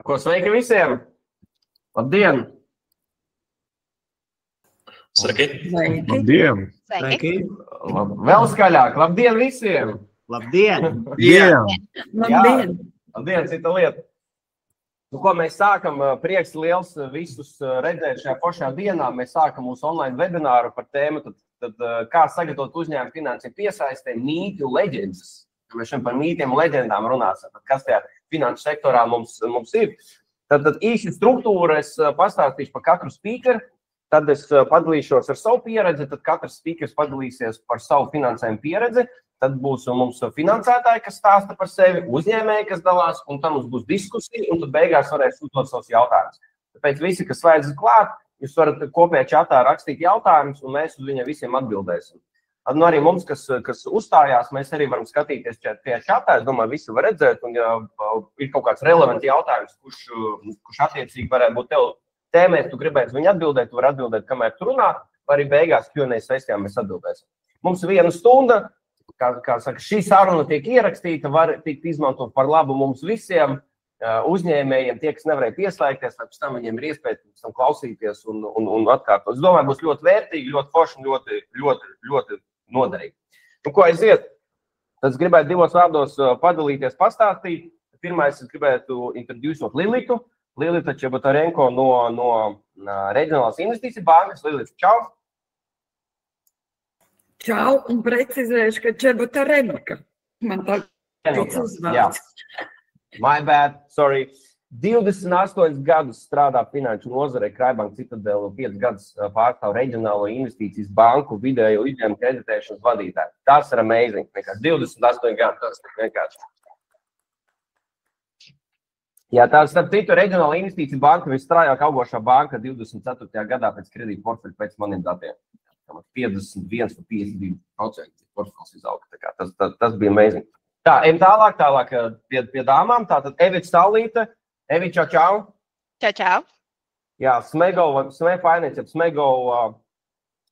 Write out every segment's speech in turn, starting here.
Ko sveiki visiem! Labdien! Sveiki! Labdien! Sveiki! Vēl skaļāk! Labdien visiem! Labdien! Labdien! Labdien, cita lieta! Nu, ko mēs sākam, prieks liels visus redzēt šajā pašā dienā. Mēs sākam mūsu online webināru par tēmu, tad kā sagatavot uzņēmumu finansiņu piesaistē mīti un leģendas. Mēs šodien par mītiem un leģendām runāsim, kas tajā finanšu sektorā mums ir. Tad īsi struktūra, es pastāstīšu par katru speakeru, tad es padalīšos ar savu pieredzi, tad katrs speakers padalīsies par savu finansējumu pieredzi, tad būs mums finansētāji, kas stāsta par sevi, uzņēmēji, kas dalās, un tad mums būs diskusija, un tad beigās varēs uzdot savus jautājumus. Tāpēc visi, kas vajadzas klāt, jūs varat kopējā čatā rakstīt jautājumus, un mēs uz viņiem visiem atbildēsim. Nu, arī mums, kas uzstājās, mēs arī varam skatīties tajā čatā. Es domāju, visi var redzēt, un ja ir kaut kāds relevants jautājums, kurš attiecīgi varētu būt tev tēmēt, tu gribēsi viņu atbildēt, tu vari atbildēt, kamēr tu runā, vai arī beigās Q&A sesijā mēs atbildēsim. Mums ir 1 stunda, kā saka, šī saruna tiek ierakstīta, var tikt izmantot par labu mums visiem uzņēmējiem, tie, kas nevarēja pieslēgties, lai pēc tam viņiem ir iespēja klausīties un atkārtot. Es domāju, būs ļoti vērtīgi, ļoti forši un ļoti noderīgi. Nu, ko aiziet? Tad es gribētu 2 vārdos padalīties, pastāstīt. Pirmais, es gribētu introducēt Lilitu. Lilita Čebotarenko no Reģionālās investīciju bankas. Lilita, čau! Čau, un precizēšu, ka Čebotarenka. Man tā uzvārds. My bad, sorry. 28 gadus strādā finanšu nozarē Kraibanka Citadele un 5 gadus pārstāv Reģionālo investīcijas banku vidējo uzņēmumu kreditēšanas vadītāju. Tas ir amazing. 28 gadu, tas ir vienkārši. Jā, tā starp citu Reģionāla investīcija banka visstrājāk augošā banka 24. gadā pēc kredīta portfeļa pēc maniem datiem. 51 un 52% portfels izauga. Tas bija amazing. Tā, ejam tālāk pie dāmām. Tātad Evita Stālīte. Evita, čau! Čau! Jā, Smego Finance, Smego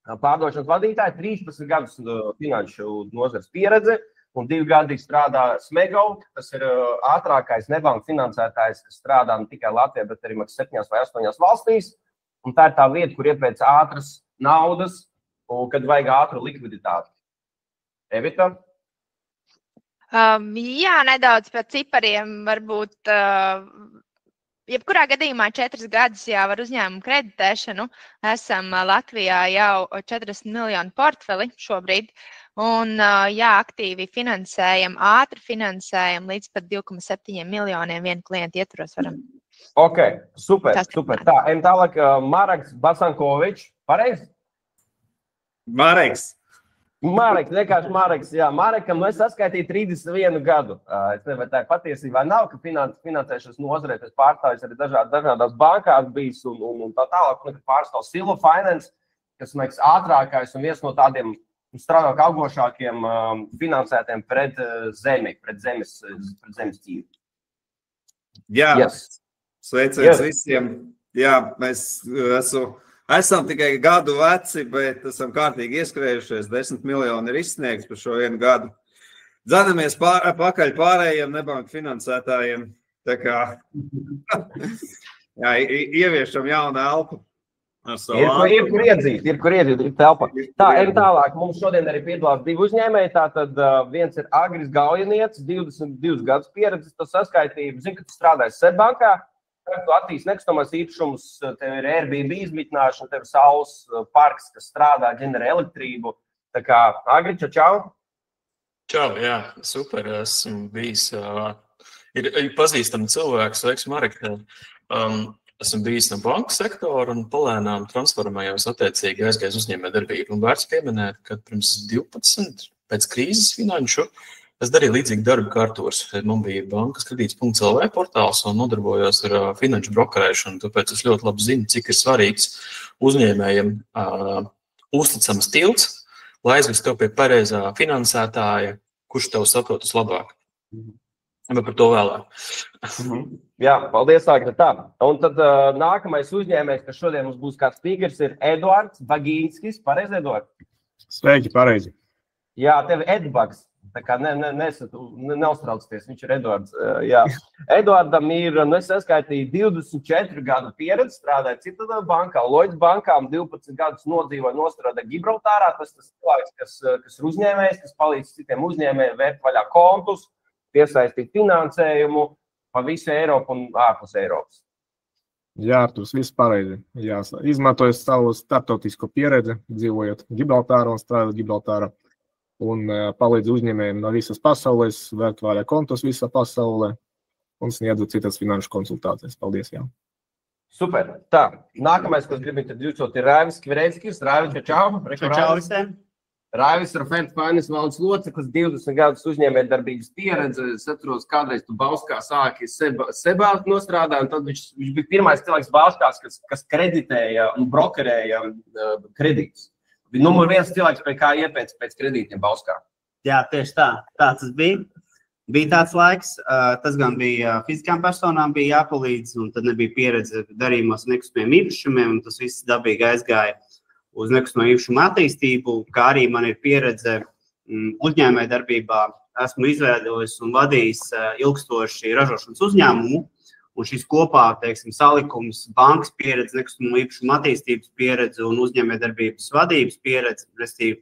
pārdošanas vadītāji, 13 gadus finanšu nozares pieredze un 2 gadi strādā Smego. Tas ir ātrākais nebanku finansētājs, kas strādā ne tikai Latvijā, bet arī 7 vai 8 valstīs. Un tā ir tā vieta, kur iepēc ātras naudas, un kad vajag ātru likviditāti. Evita? Jā, nedaudz par cipariem. Varbūt jebkurā gadījumā 4 gadus jau ar uzņēmumu kreditēšanu esam Latvijā jau 40 miljonu portfeli šobrīd. Un jā, aktīvi finansējam, ātri finansējam līdz pat 2,7 miljoniem vienu klientu ietvaros varam. Ok, super. Tā, ejam tālāk. Mareks Basankovičs. Pareizi? Mareks, vienkārši Mareks. Jā, Marekam es saskaitīju 31 gadu. Es nevaru, tā patiesībā nav, ka finansēšanas nozarē tas pārstāvis arī dažādās bankās bijis un tā tālāk. Un pārstāv Silva Finance, kas liekas ātrākais un viens no tādiem strādāk augošākiem finansētiem pret zemes ķīvi. Jā, sveiciens visiem. Jā, mēs esam tikai gadu veci, bet esam kārtīgi ieskrējušies. 10 miljoni ir izsniegts par šo 1 gadu. Dzanamies pakaļ pārējiem nebanku finansētājiem. Tā kā jā, ieviešam jaunu elpu. Ir kur iedzīt, ir telpa. Tā, ejam tālāk. Mums šodien arī piedalās 2 uzņēmēji. Tātad viens ir Agris Gaujanietis, 22 gadus pieredzes, tas saskaitīja. Zinu, ka tu strādāji Svetbankā. Tu attīsti nekustamās īpašumus, tev ir Airbnb izmitināšana, tev ir saules parks, kas strādā, ģenerē elektrību. Tā kā, Agri, čau! Čau, jā, super. Esmu bijis, ir pazīstami cilvēki, sveiks Marek. Esmu bijis no banku sektora un palēnām transformējos attiecīgi aizgājis uzņēmējdarbību. Un vērts pieminēt, ka pirms 12 pēc krīzes finanšu es darīju līdzīgi darbu kārtos. Man bija bankas kredīts.lv portāls un nodarbojos ar finanšu brokerēšanu, tāpēc es ļoti labi zinu, cik ir svarīgs uzņēmējiem uzticams tilts, lai aizvest tev pie pareizā finansētāja, kurš tev saprotas labāk. Bet par to vēlāk. Jā, paldies, Agri. Tā. Un tad nākamais uzņēmējs, kas šodien mums būs kā speakers, ir Eduards Bagīnskis. Pareizi, Eduards? Sveiki, pareizi. Jā, tev Edbags. Tā kā neuztraucieties, viņš ir Eduards. Jā. Eduardam ir, es saskaitīju 24 gadu pieredzi, strādāja Citadela bankā, Lloyds bankā, 12 gadus nodzīvoja nostrādāja Gibraltārā. Tas cilvēks, kas ir uzņēmējs, kas palīdz citiem uzņēmējiem vērt vaļā kontus, piesaistīt finansējumu pa visu Eiropu un ārpus Eiropas. Jā, Arturs, viss pareizi. Jā, izmantojot savu starptautisko pieredzi, dzīvojot Gibraltārā un strādājot Gibraltārā. Un palīdz uzņēmējiem no visas pasaules, vērt vaļā kontus visā pasaulē un sniedzu citas finanšu konsultācijas. Paldies, jā. Super. Tā, nākamais, kas gribu introducot, ir Raivis Kvireckis. Raivis, čau. Čau visiem. Raivis ir Fed Finance valdes loceklis, 20 gadus uzņēmējdarbības pieredze. Es atceros, kādreiz tu Bauskā sāki Sebā nostrādāt, un tad viņš bija pirmais cilvēks Bauskās, kas kreditēja un brokerēja kredītus. Bija numur 1 cilvēks, pie kā iepēc pēc kredītiem Bauskā. Jā, tieši tā. Tā tas bija. Bija tāds laiks. Tas gan bija fiziskām personām bija jāpalīdz, un tad nebija pieredze darījumos nekustamiem īpašumiem, un tas viss dabīgi aizgāja uz nekustamo īpašumu attīstību, kā arī man ir pieredze uzņēmējdarbībā. Esmu izveidojis un vadījis ilgstoši ražošanas uzņēmumu, un šis kopā, teiksim, salikums, bankas pieredze, nekustamo īpašumu attīstības pieredze un uzņēmējdarbības vadības pieredze, restīvi,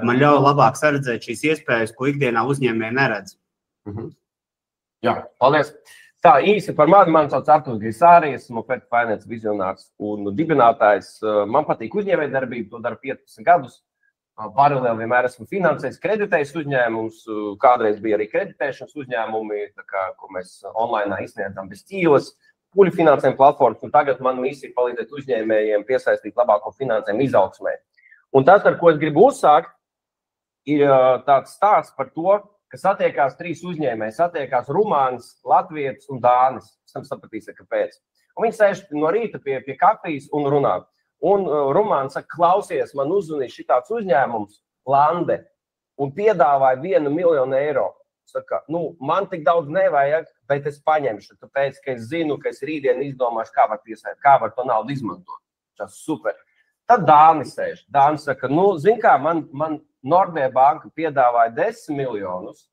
man ļauj labāk saredzēt šīs iespējas, ko ikdienā uzņēmēji neredz. Jā, paldies. Tā, īsi par mani, man sauc Arturs Grisārijs, esmu Fed Finance vizionārs un dibinātājs. Man patīk uzņēmējdarbība, to daru 15 gadus. Paralēli vienmēr esmu finansējis, kreditējis uzņēmumus, kādreiz bija arī kreditēšanas uzņēmumi, ko mēs online izsniedzam bez ķīles, puļu finansējuma platformas, un tagad man misija palīdzēt uzņēmējiem piesaistīt labāko finansējumu izaugsmē. Un tas, ar ko es gribu uzsākt, ir tāds stāsts par to, ka satiekās 3 uzņēmēji, satiekās rumānis, latvietis un dānis. Es tam sapratīsiet, kāpēc. Un viņi sēž no rīta pie kafijas un runā. Un rumānis saka, klausies, man uzzvanīja šitāds uzņēmums, Lande, un piedāvāja 1 miljonu eiro. Saka, man tik daudz nevajag, bet es paņemšu, tāpēc, ka es zinu, ka es rītdien izdomāšu, kā var to naudu izmantot. Tas super. Tad Dānis sēž. Dānis saka, zin kā, man Nordea banka piedāvāja 10 miljonus,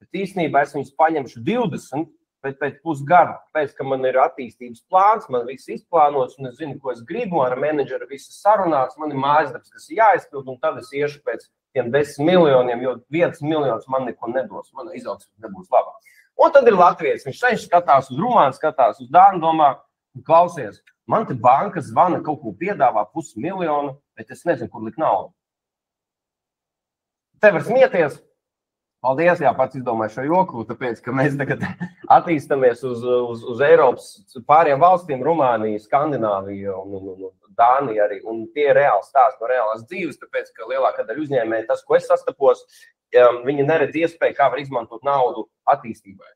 bet īstenībā es viņus paņemšu 20, bet pēc pusgada, pēc, ka man ir attīstības plāns, man viss izplānots, un es zinu, ko es gribu, ar menedžeru viss sarunāts, man ir mājasdarbs, kas ir jāizpild, un tad es iešu pēc tiem 10 miljoniem, jo 1 miljons man neko nedos, mana izaugsme nebūs laba. Un tad ir Latvijas, viņš sēž skatās uz Rumānu, skatās uz Dānu, domā, klausies, man te banka zvana kaut ko piedāvā 500 miljonu, bet es nezinu, kur likt naudu. Tev var smieties. Paldies, jā, pats izdomāju šo joku, tāpēc, ka mēs tagad attīstamies uz Eiropas pāriem valstīm, Rumānija, Skandināvija un Dānija arī. Un tie ir reāli stāsti no reālās dzīves, tāpēc, ka lielākā daļa uzņēmēji, tas, ko es sastapos, viņi neredz iespēju, kā var izmantot naudu attīstībai.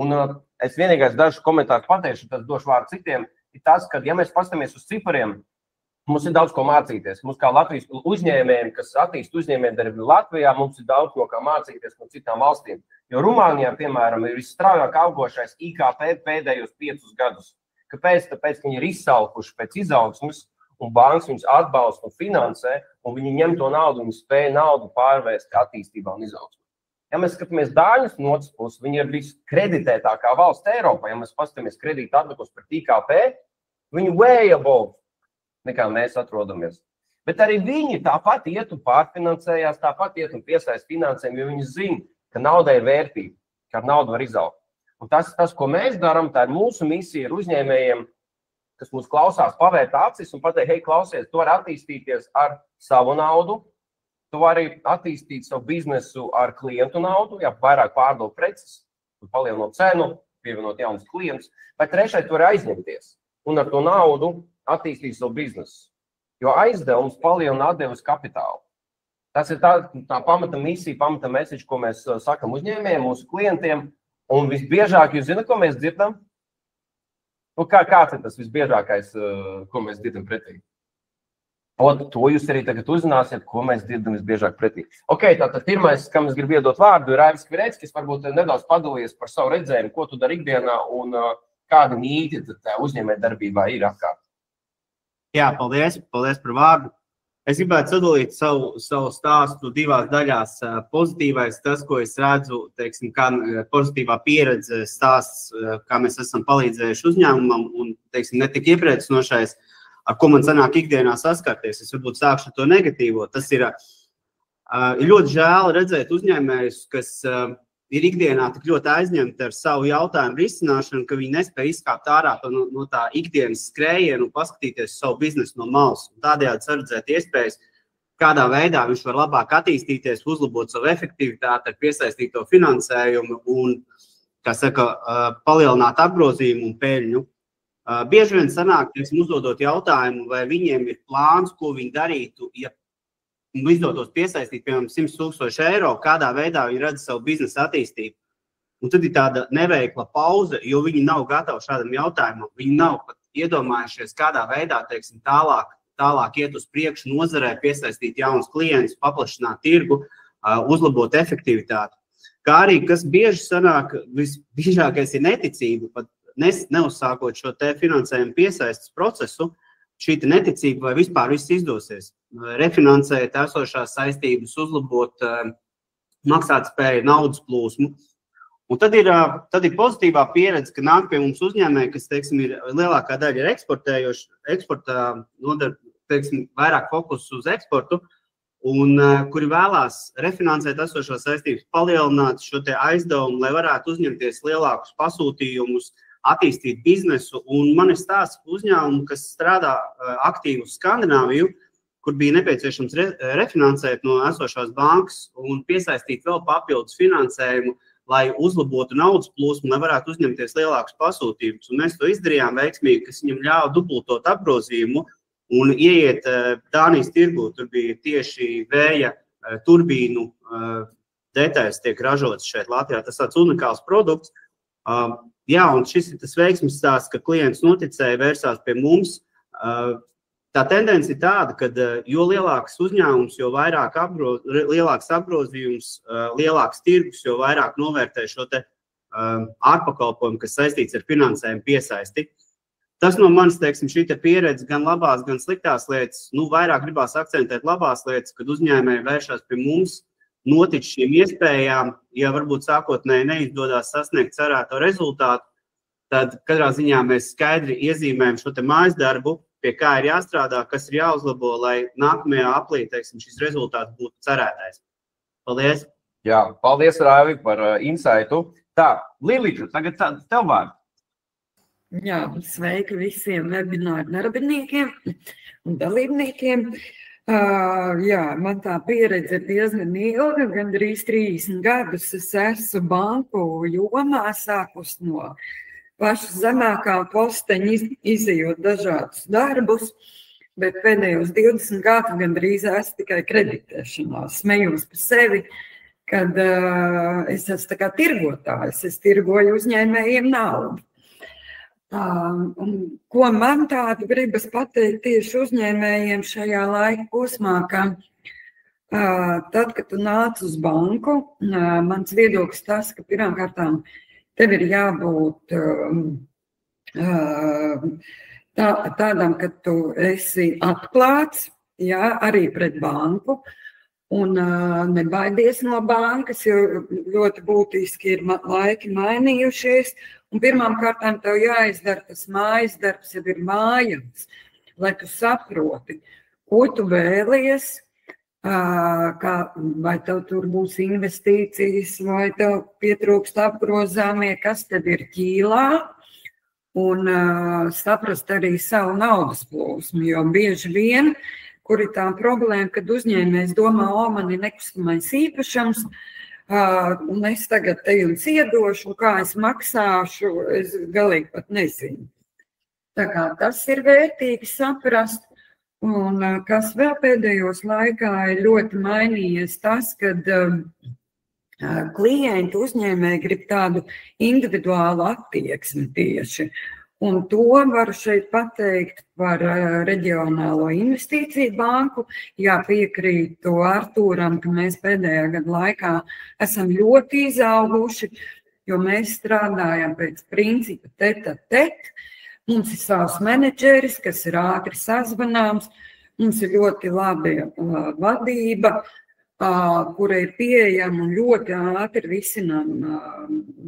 Un es vienīgais dažu komentāru pateikšu, tad došu vārdu citiem, ir tas, ka, ja mēs pastamies uz cipariem, mums ir daudz ko mācīties. Mums kā Latvijas uzņēmējiem, kas attīst uzņēmējdarbību Latvijā, mums ir daudz no kā mācīties no citām valstīm. Jo Rumānijā, piemēram, ir visstraujāk augošais IKP pēdējos 5 gadus. Kāpēc? Tāpēc, ka viņi ir izsalkuši pēc izaugsmes, un bankas viņus atbalsta un finansē, un viņi ņem to naudu, viņi spēja naudu pārvērst attīstībā un izaugsmē. Ja mēs skatāmies Dāņus no otras puses, viņi ir viskreditētākā valsts Eiropā. Ja mēs paskatāmies kredīta atlikos pret IKP, viņi way above nekā mēs atrodamies. Bet arī viņi tāpat iet un pārfinansējās, tāpat iet un piesaist finansējumu, jo viņi zina, ka naudai ir vērtība, ka ar naudu var izaugt. Un tas, ko mēs darām, tā ir mūsu misija ar uzņēmējiem, kas mūs klausās, pavērt acis un pateikt, hei, klausies, tu vari attīstīties ar savu naudu, tu vari attīstīt savu biznesu ar klientu naudu, ja vairāk pārdot preces, palielinot cenu, pievienot jaunus klientus, vai trešais tu vari aizņemties un ar to naudu attīstīt savu biznesu, jo aizdevums palielina atdevis kapitālu. Tas ir tā pamata misija, pamata message, ko mēs sakam uzņēmējiem, mūsu klientiem, un visbiežāk, jūs zināt, ko mēs dzirdam? Kāds ir tas visbiežākais, ko mēs dzirdam pretī? To jūs arī tagad uzzināsiet, ko mēs dzirdam visbiežāk pretī. Tātad pirmais, kam es gribu iedot vārdu, ir Raivis Kvireckis, varbūt nedaudz padalījies par savu redzējumu, ko tu dari ikdienā un kādi mīti uzņēmējdarbībā ir apkārt. Jā, paldies par vārdu. Es gribētu sadalīt savu stāstu divās daļās. Pozitīvais, tas, ko es redzu, teiksim, kā pozitīvā pieredze stāsts, kā mēs esam palīdzējuši uzņēmumam un, teiksim, netik iepriecinošais, ar ko man sanāk ikdienā saskarties. Es varbūt sākšu to negatīvo. Tas ir ļoti žēl redzēt uzņēmējus, kas ir ikdienā tik ļoti aizņemti ar savu jautājumu risināšanu, ka viņi nespēja izkāpt ārā no tā ikdienas skrējienu un paskatīties savu biznesu no malas. Tādējādi saredzēt iespējas, kādā veidā viņš var labāk attīstīties, uzlabot savu efektivitāti ar piesaistīto finansējumu un, kā saka, palielināt apgrozījumu un peļņu. Bieži vien sanāk, uzdodot jautājumu, vai viņiem ir plāns, ko viņi darītu, ja izdotos piesaistīt, piemēram, 100 000 eiro, kādā veidā viņi redz savu biznesa attīstību. Un tad ir tāda neveikla pauze, jo viņi nav gatavi šādam jautājumam. Viņi nav pat iedomājušies, kādā veidā, teiksim, tālāk iet uz priekšu nozarē, piesaistīt jaunus klientus, paplašināt tirgu, uzlabot efektivitāti. Kā arī, kas bieži sanāk, visbiežākais ir neticība, pat neuzsākot šo te finansējumu piesaistes procesu, šī neticība, vai vispār viss izdosies. Refinansēt esošās saistības, uzlabot maksātspēju, naudas plūsmu. Un tad ir pozitīvā pieredze, ka nāk pie mums uzņēmēji, kas, teiksim, ir lielākā daļa ir eksportējoši, eksportā nodara, teiksim, vairāk fokus uz eksportu, un kuri vēlās refinansēt esošās saistības, palielināt šo te aizdevumu, lai varētu uzņemties lielākus pasūtījumus, attīstīt biznesu, un man ir stāsts uzņēmumu, kas strādā aktīvi uz Skandināviju, kur bija nepieciešams refinansēt no esošās bankas un piesaistīt vēl papildus finansējumu, lai uzlabotu naudas plūsmu, lai varētu uzņemties lielākus pasūtījumus. Un mēs to izdarījām veiksmīgi, kas viņam ļāva dubultot apgrozījumu un ieiet Dānijas tirgū. Tur bija tieši vēja turbīnu detaļas tiek ražotas šeit Latvijā. Tas tāds unikāls produkts. Jā, un šis ir tas veiksmes stāsts, ka klients noticēja, vērsās pie mums. Tā tendence ir tāda, ka jo lielāks uzņēmums, jo vairāk lielāks apgrozījums, lielāks tirgus, jo vairāk novērtē šo te ārpakalpojumu, kas saistīts ar finansējumu piesaisti. Tas no manis, teiksim, šī te pieredze gan labās, gan sliktās lietas, vairāk gribās akcentēt labās lietas, kad uzņēmēji vēršās pie mums, notic šīm iespējām, ja varbūt sākotnēji neizdodās sasniegt cerēto rezultātu, tad katrā ziņā mēs skaidri iezīmējam šo te mājas darbu, pie kā ir jāstrādā, kas ir jāuzlabo, lai nākamajā aplī, teiksim, šis rezultāts būtu cerētais. Paldies! Jā, paldies, Raivi, par insightu. Tā, Lilita, tagad tev vārds. Jā, sveiki visiem webināru darbiniekiem un dalībniekiem. Jā, man tā pieredze ir diezgan ilga, gandrīz 30 gadus. Es esmu banku jomā, sākus no paša zemākā posteņa, izejot dažādus darbus, bet pēdējos 20 gadus gandrīz esmu tikai kreditēšanā. Smejos par sevi, kad es esmu tā kā tirgotājs, es tirgoju uzņēmējiem naudu. Ko man tādu gribas pateikt tieši uzņēmējiem šajā laika posmā, ka tad, kad tu nāc uz banku, mans viedoklis tas, ka pirmkārtām tev ir jābūt tādam, ka tu esi atklāts, jā, arī pret banku, un nebaidies no bankas, jo ļoti būtiski ir laiki mainījušies. Un pirmām kārtām tev jāizdara tas mājas darbs, jau ir mājams, lai tu saproti, ko tu vēlies, vai tev tur būs investīcijas, vai tev pietrūkst apgrozāmie, kas tev ir ķīlā, un saprast arī savu naudas plūsmu, jo bieži vien, kur ir tā problēma, kad uzņēmējs domā, man ir nekustamais īpašums, un es tagad te jums iedošu, un kā es maksāšu, es galīgi pat nezinu. Tā kā tas ir vērtīgi saprast, un kas vēl pēdējos laikā ir ļoti mainījies tas, kad klienti uzņēmēji grib tādu individuālu attieksmi tieši. Un to varu šeit pateikt par Reģionālo investīciju banku. Jā, piekrītu Artūram, ka mēs pēdējā gada laikā esam ļoti izauguši, jo mēs strādājam pēc principa tet-a-tet. Mums ir savs menedžeris, kas ir ātri sazvanāms. Mums ir ļoti labi vadība, kura ir pieejama un ļoti ātri risinām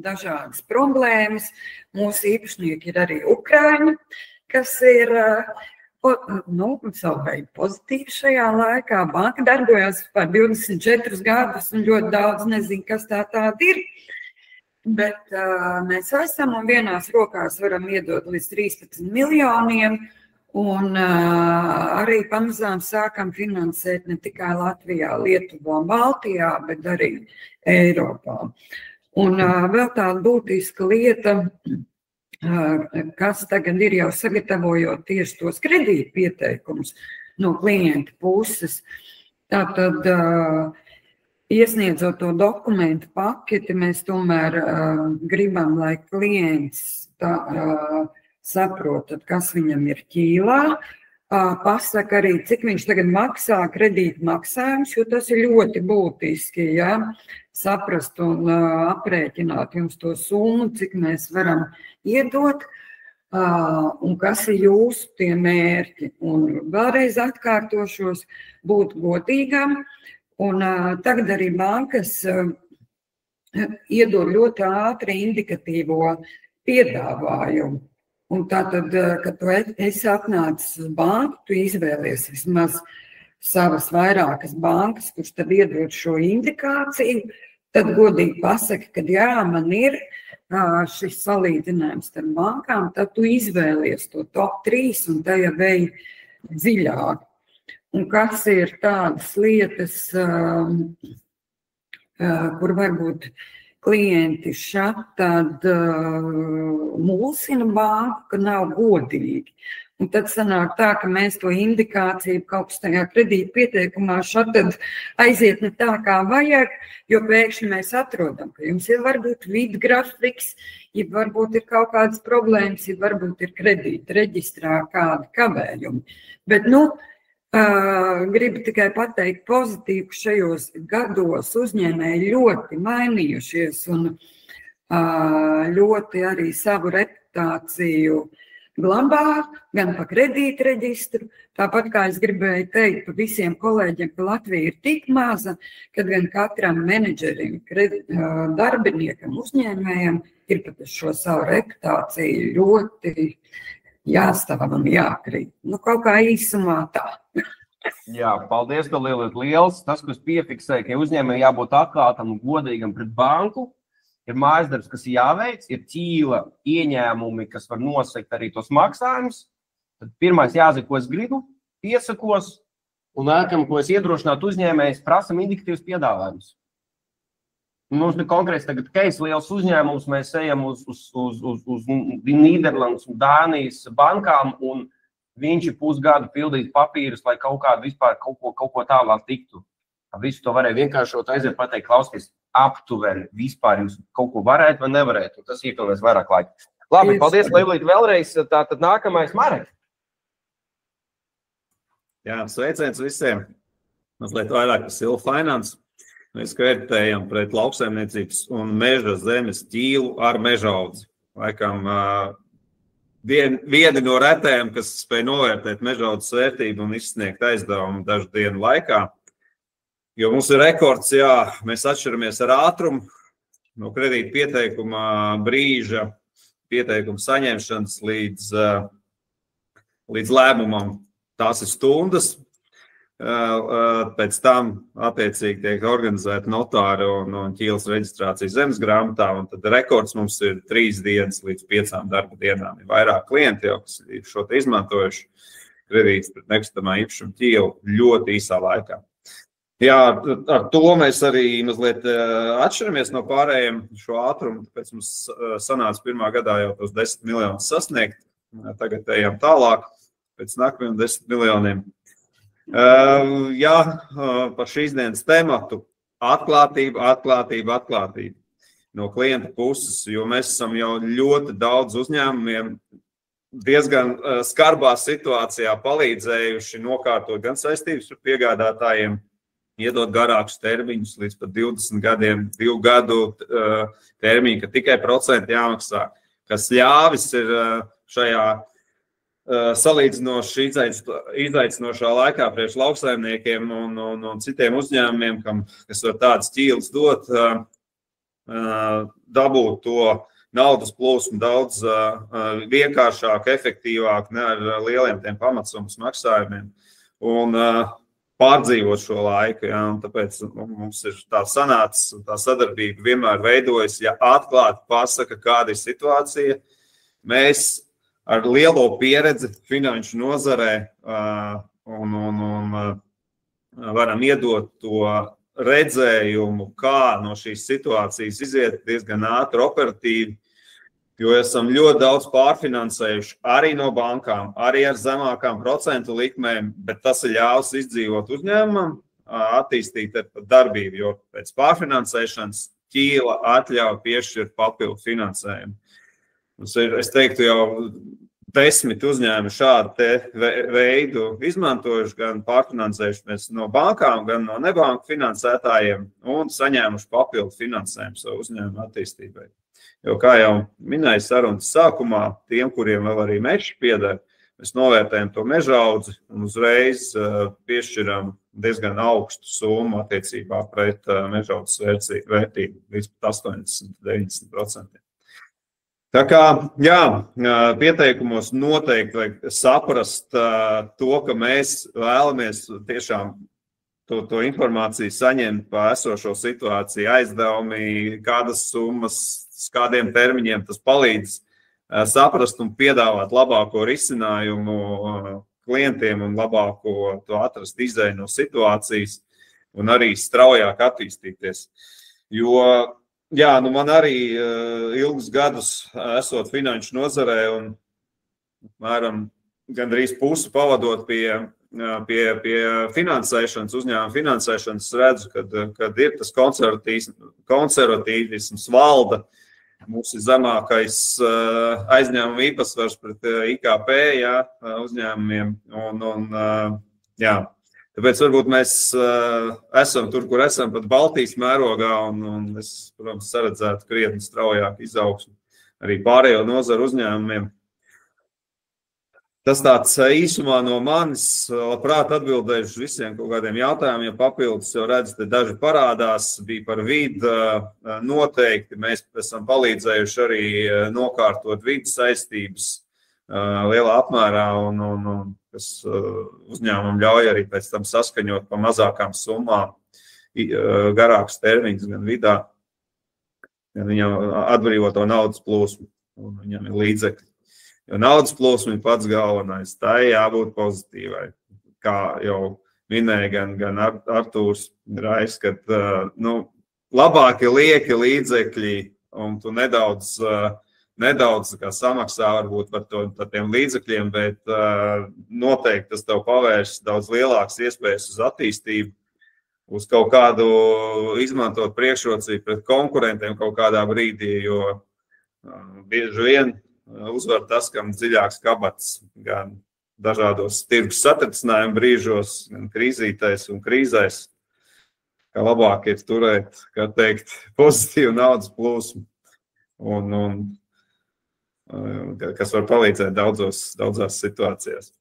dažādas problēmas. Mūsu īpašnieki ir arī Ukraiņi, kas ir savulaik pozitīvi šajā laikā. Banka darbojas par 24 gadus un ļoti daudz nezinu, kas tāda ir. Bet mēs esam un vienās rokās varam iedot līdz 13 miljoniem. Un arī pamazām sākam finansēt ne tikai Latvijā, Lietuvā, Baltijā, bet arī Eiropā. Un vēl tāda būtiska lieta, kas tagad ir jau sagatavojot tieši tos kredītu pieteikumus no klienta puses. Tātad, iesniedzot to dokumentu paketi, mēs tomēr gribam, lai klients saprotat, kas viņam ir ķīlā, pasaka arī, cik viņš tagad maksā kredīta maksājums, jo tas ir ļoti būtiski, saprast un aprēķināt jums to summu, cik mēs varam iedot, un kas ir jūsu tie mērķi. Un vēlreiz atkārtošos, būt godīgam, un tagad arī bankas iedod ļoti ātri indikatīvo piedāvājumu. Un tātad, kad tu esi atnācis uz banku, tu izvēlies vismaz savas vairākas bankas, kurš tad iedod šo indikāciju, tad godīgi pasaka, ka jā, man ir šis salīdzinājums ar bankām, tad tu izvēlies to top 3 un tajā vei dziļāk. Un kas ir tādas lietas, kur varbūt klienti šādi mulsina banku, ka nav godīgi. Un tad sanāk tā, ka mēs to indikāciju kaut kas tajā kredīta pieteikumā šādi aiziet ne tā, kā vajag, jo pēkšņi mēs atrodam, ka jums ir varbūt vidgrafiks, ja varbūt ir kaut kādas problēmas, ja varbūt ir kredīta reģistrā kādi kavējumi. Bet, gribu tikai pateikt pozitīvi, ka šajos gados uzņēmēji ļoti mainījušies un ļoti arī savu reputāciju glabā, gan pa kredīta reģistru. Tāpat kā es gribēju teikt pa visiem kolēģiem, ka Latvija ir tik maza, kad gan katram menedžerim, darbiniekam, uzņēmējam ir pat šo savu reputāciju ļoti jāstāv un jākrīt. Kaut kā īsumā tā. Jā, paldies, ka liels. Tas, kas piefiksēja, ka uzņēmējiem jābūt atklātam un godīgam pret banku, ir mājasdarbs, kas jāveic, ir ķīla ieņēmumi, kas var nosakt arī tos maksājumus. Tad pirmais jāzina, ko es gribu, piesakos, un nākam, ko es iedrošinātu uzņēmējus, prasam indikatīvus piedāvājumus. Mums ir konkrēts tagad case liels uzņēmums, mēs ejam uz Nīderlandes un Dānijas bankām, un viņš ir pusgadu pildīt papīrus, lai kaut kādu vispār kaut ko tālāk tiktu. Visu to varēja vienkāršot aiziet pateikt, klausties aptuveni vispār jūs kaut ko varētu vai nevarētu. Tas iepilnēs vairāk laika. Labi, paldies, Lilīt, vēlreiz. Tātad nākamais Marek. Jā, sveiciens visiem. Mazliet vairāk par Silva Finance. Mēs kreditējam pret lauksaimniecības un meža zemes ķīlu ar mežaudzi. Laikam vieni no retējiem, kas spēj novērtēt mežaudzes vērtību un izsniegt aizdevumu dažu dienu laikā. Jo mums ir rekords, mēs atšķiramies ar ātrumu no kredīta pieteikuma brīža, pieteikuma saņemšanas līdz lēmumam. Tās ir stundas. Pēc tam attiecīgi tiek organizēta notāra un ķīles reģistrācija zemes grāmatā, un tad rekords mums ir 3 dienas līdz 5 darba dienām. Ir vairāk klienti jau, kas ir šo te izmantojuši kredītus pret nekustamā īpašuma ķīlu ļoti īsā laikā. Jā, ar to mēs arī mazliet atšķiramies no pārējiem šo ātrumu, tāpēc mums sanāca pirmā gadā jau tos 10 miljonus sasniegt, tagad ejam tālāk pēc nākamajiem 10 miljoniem. Jā, par šīs dienas tematu atklātība no klienta puses, jo mēs esam jau ļoti daudz uzņēmumiem diezgan skarbā situācijā palīdzējuši nokārtot gan saistības ar piegādātājiem, iedot garākus termiņus līdz pat 20 gadiem, 2 gadu termiņu, ka tikai procenti jāmaksā, kas ļāvis ir šajā salīdzinoši izaicinošā laikā priekš lauksaimniekiem un citiem uzņēmumiem, kas var tādas ķīles dot, dabūt to naudas plūsmu daudz vienkāršāk, efektīvāk, ne ar lieliem tiem pamatsummas maksājumiem un pārdzīvot šo laiku. Ja, un tāpēc mums ir tā sanācis, tā sadarbība vienmēr veidojas, ja atklāti pasaka, kāda ir situācija. Mēs ar lielo pieredzi finanšu nozarē un varam iedot to redzējumu, kā no šīs situācijas iziet diezgan ātri, operatīvi, jo esam ļoti daudz pārfinansējuši arī no bankām, arī ar zemākām procentu likmēm, bet tas ir ļaus izdzīvot uzņēmumam, attīstīt darbību, jo pēc pārfinansēšanas ķīla atļauj piešķirt papildu finansējumu. Es teiktu, jau 10 uzņēmumi šādu veidu izmantojuši, gan pārfinansējuši no bankām, gan no nebanku finansētājiem un saņēmuši papildu finansējumu savu uzņēmumu attīstībai. Jo, kā jau minēju sarunas sākumā, tiem, kuriem vēl arī meži pieder, mēs novērtējam to mežaudzi un uzreiz piešķiram diezgan augstu summu attiecībā pret mežaudzes vērtību, līdz 80–90%. Tā kā, jā, pieteikumos noteikti vajag saprast to, ka mēs vēlamies tiešām to informāciju saņemt par esošo situāciju, aizdevumi, kādas summas, kādiem termiņiem tas palīdz saprast un piedāvāt labāko risinājumu klientiem un labāko to atrast izēju no situācijas un arī straujāk attīstīties. Jo jā, man arī ilgus gadus esot finanšu nozarē un mēram gandrīz pusi pavadot pie finansēšanas, uzņēmuma finansēšanas, redzu, kad ir tas konservatīvisms valda. Mums ir zemākais aizņēmuma īpatsvars pret IKP uzņēmumiem. Jā. Tāpēc varbūt mēs esam tur, kur esam, pat Baltijas mērogā, un es, protams, saredzētu krietni straujāk izaugsmu arī pārējo nozaru uzņēmumiem. Tas tāds īsumā no manis, labprāt atbildējuši visiem kaut kādiem jautājumiem, ja papildus jau redz, te daži parādās, bija par vidu noteikti. Mēs esam palīdzējuši arī nokārtot vidu saistības lielā apmērā un kas uzņēmumam ļauj arī pēc tam saskaņot pa mazākām summām garākus termiņus gan vidā, gan viņam atbrīvoto naudas plūsmu, un viņam ir līdzekļi. Jo naudas plūsma ir pats galvenais, tā ir jābūt pozitīvai. Kā jau minēja gan Artūrs Rais, ka labāki lieki līdzekļi, un tu nedaudz samaksā varbūt par tiem līdzekļiem, bet noteikti tas tev pavērs daudz lielākas iespējas uz attīstību, uz kaut kādu izmantot priekšrocību pret konkurentiem kaut kādā brīdī, jo bieži vien uzvar tas, kam dziļāks kabats gan dažādos tirgus satricinājumu brīžos, gan krīzītais un krīzēs, kā labāk ir turēt, kā teikt, pozitīvu naudas plūsmu, un kas var palīdzēt daudzās situācijās.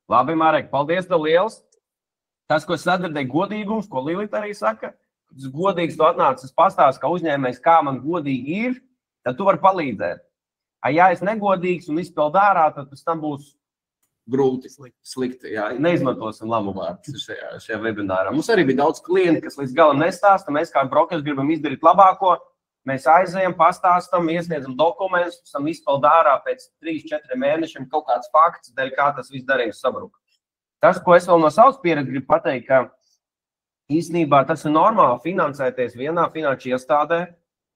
Labi, Marek, paldies tev liels. Tas, ko es sadzirdēju, godīgums, ko Lilita arī saka, tas godīgs tu atnācis pastāst, ka uzņēmējs, kā man godīgi ir, tad tu vari palīdzēt. Ja es negodīgs un izpildu ārā, tad pēc tam būs grūti, slikti. Jā, neizmantosim labu vārdu šajā webinārā. Mums arī bija daudz klienti, kas līdz galam nestāsta. Mēs kā brokers gribam izdarīt labāko. Mēs aizējam, pastāstam, iesniedzam dokumentus, pēc tam izpildu ārā pēc 3–4 mēnešiem kaut kāds fakts, dēļ kā tas viss darījums sabruka. Tas, ko es vēl no savas pieredzes gribu pateikt, ka īstenībā tas ir normāli finansēties vienā finanšu iestādē,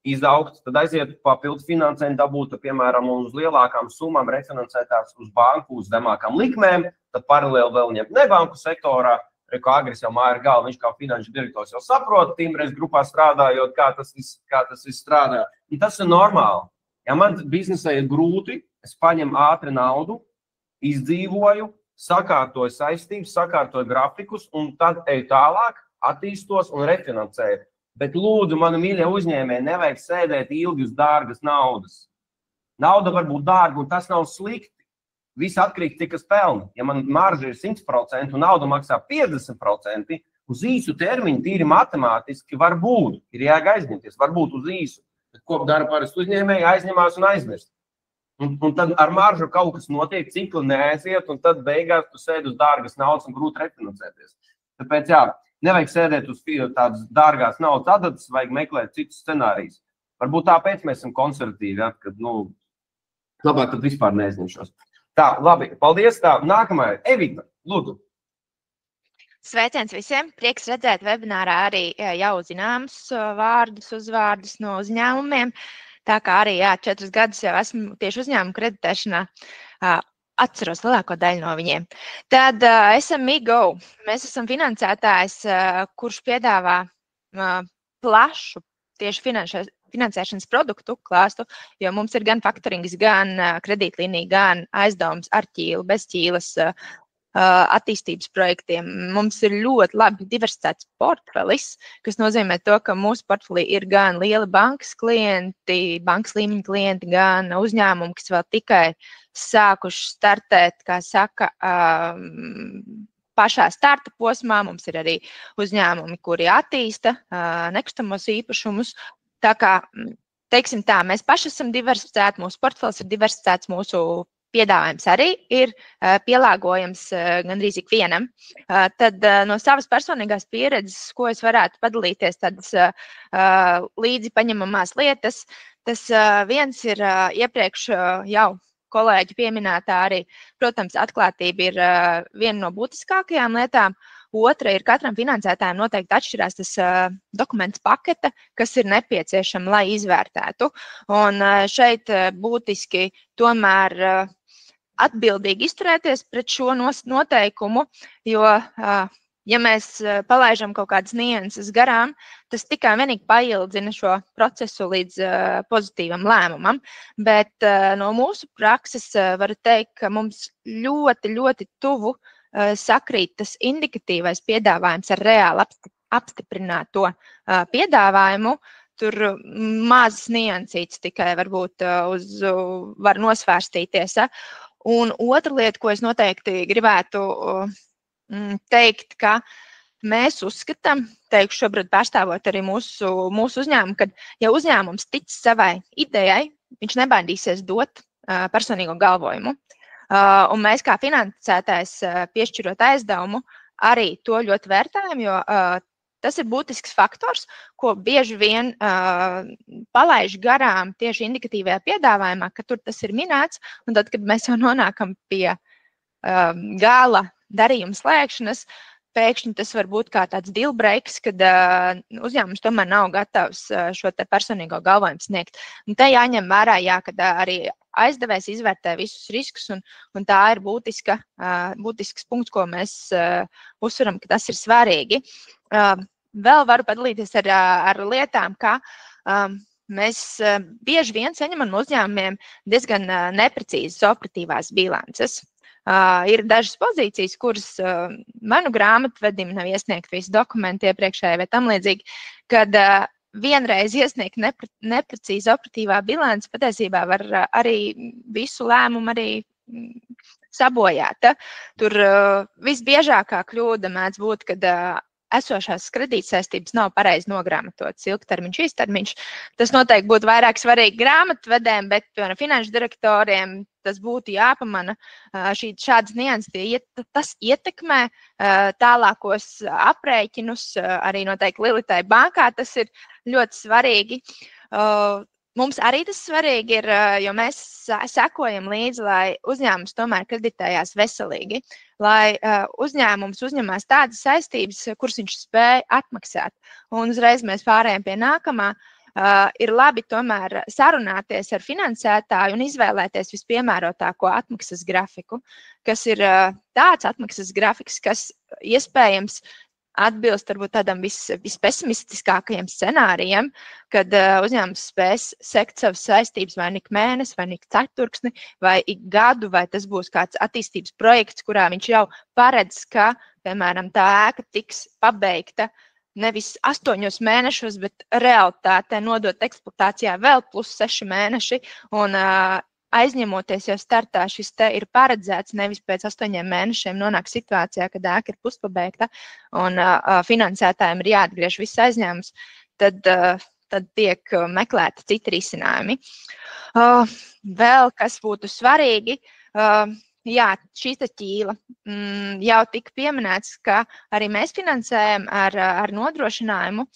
izaugt, tad aiziet papildus finansējumu, dabūt, piemēram, uz lielākām summām refinansētās uz banku, uz zemākām likmēm, tad paralēli vēl ņemt nebanku sektorā, kā Agris jau māja ar galvu, viņš kā finanšu direktors jau saprot, Timreiz grupā strādājot, kā tas viss strādā. Ja tas ir normāli. Ja man biznesē ir grūti, es paņemu ātri naudu, izdzīvoju, sakārtoju saistības, sakārtoju grafikus un tad eju tālāk, attīstos un refinansēju. Bet lūdzu, mani mīļie uzņēmēji, nevajag sēdēt ilgi uz dārgas naudas. Nauda var būt dārga, un tas nav slikti. Viss atkarīgs, cik es pelnu. Ja man marža ir 100% un nauda maksā 50%, uz īsu termiņu tīri matemātiski var būt. Ir jāga aizņemties, varbūt uz īsu. Bet ko dara parasti uzņēmēji, aizņemās un aizmirst. Un tad ar maržu kaut kas notiek, cikli neaiziet, un tad beigās tu sēdi uz dārgas naudas un grūti refinansēties. Tāpēc, jā, nevajag sēdēt uz tādas dārgās naudas adatas, vajag meklēt citus scenārijus. Varbūt tāpēc mēs esam konservatīvi, ja, kad, labāk tad vispār neaizņemšos. Tā, labi, paldies. Tā, nākamā, Evita, lūdzu. Sveiciens visiem. Prieks redzēt webinārā arī jau zināmus vārdus, uzvārdus no uzņēmumiem. Tā kā arī 4 gadus jau esmu tieši uzņēmumu kreditēšanā, atceros lielāko daļu no viņiem. Tad SME-Go. Mēs esam finansētājs, kurš piedāvā plašu tieši finansēšanas produktu klāstu, jo mums ir gan faktorings, gan kredītlīnija, gan aizdevums ar ķīlu, bez ķīles attīstības projektiem. Mums ir ļoti labi diversificēts portfelis, kas nozīmē to, ka mūsu portfelī ir gan lieli bankas klienti, bankas līmeņa klienti, gan uzņēmumi, kas vēl tikai sākuši startēt, kā saka, pašā starta posmā. Mums ir arī uzņēmumi, kuri attīsta nekustamos īpašumus. Tā kā, teiksim tā, mēs paši esam diversificēti, mūsu portfelis ir diversificēts, mūsu piedāvājums arī ir pielāgojams gandrīz ikvienam. Tad no savas personīgās pieredzes, ko es varētu padalīties, tādas līdzi paņemamās lietas, tas viens ir iepriekš jau kolēģi pieminētā arī, protams, atklātība ir viena no būtiskākajām lietām. Otra ir katram finansētājam noteikti atšķirās tas dokuments pakete, kas ir nepieciešama, lai izvērtētu. Un šeit būtiski tomēr atbildīgi izturēties pret šo noteikumu, jo, ja mēs palaižam kaut kādas nianses garām, tas tikai vienīgi paildzina šo procesu līdz pozitīvam lēmumam. Bet no mūsu prakses varu teikt, ka mums ļoti, ļoti tuvu sakrīt tas indikatīvais piedāvājums ar reāli apstiprināto piedāvājumu. Tur mazas niansītes tikai varbūt var nosvērstīties. Un otra lieta, ko es noteikti gribētu teikt, ka mēs uzskatām, teikšu šobrīd pārstāvot arī mūsu uzņēmumu, ka ja uzņēmums tic savai idejai, viņš nebaidīsies dot personīgo galvojumu. Un mēs kā finansētājs piešķirot aizdevumu arī to ļoti vērtējam, jo tas ir būtisks faktors, ko bieži vien palaiž garām tieši indikatīvajā piedāvājumā, ka tur tas ir minēts, un tad, kad mēs jau nonākam pie gala darījuma slēgšanas, pēkšņi tas var būt kā tāds deal breaks, kad uzņēmums tomēr nav gatavs šo te personīgo galvojumu sniegt. Un te jāņem vērā, kad arī aizdevējs izvērtē visus riskus, un tā ir būtisks punkts, ko mēs uzsveram, ka tas ir svarīgi. Vēl varu padalīties ar lietām, ka mēs bieži vien saņemam no uzņēmumiem diezgan neprecīzas operatīvās bilances. Ir dažas pozīcijas, kuras manu grāmatvedim nav iesniegt visi dokumenti iepriekšēji vai tam līdzīgi, kad vienreiz iesniegt neprecīzi operatīvā bilance patiesībā var arī visu lēmumu arī sabojāt. Tur visbiežākā kļūda mēdz būt, kad esošās kredītsaistības nav pareizi nogrāmatotas, ilgtermiņš, īstermiņš. Tas noteikti būtu vairāk svarīgi grāmatvedēm, bet finanšu direktoriem tas būtu jāpamana. Šādas nianses, tas ietekmē tālākos aprēķinus, arī noteikti Lilitai bankā tas ir ļoti svarīgi. Mums arī tas svarīgi ir, jo mēs sekojam līdzi, lai uzņēmums tomēr kreditējās veselīgi, lai uzņēmums uzņemās tādas saistības, kuras viņš spēja atmaksāt. Un uzreiz mēs pārējām pie nākamā. Ir labi tomēr sarunāties ar finansētāju un izvēlēties vispiemērotāko atmaksas grafiku, kas ir tāds atmaksas grafiks, kas iespējams atbilst varbūt tādam vispesimistiskākajiem scenārijiem, kad uzņēmums spēs sekt savas saistības vai ik mēnesi, vai ik ceturksni, vai ik gadu, vai tas būs kāds attīstības projekts, kurā viņš jau paredz, ka, piemēram, tā ēka tiks pabeigta nevis 8 mēnešus, bet realitātē nodot eksploatācijā vēl plus 6 mēneši. Un aizņemoties jau startā, šis te ir paredzēts, nevis pēc 8 mēnešiem nonāk situācijā, kad ēka ir puspabeigta un finansētājiem ir jāatgriež viss aizņēmums, tad tiek meklēti citi risinājumi. Vēl kas būtu svarīgi, jā, šīs te ķīla jau tika pieminēts, ka arī mēs finansējam ar nodrošinājumu.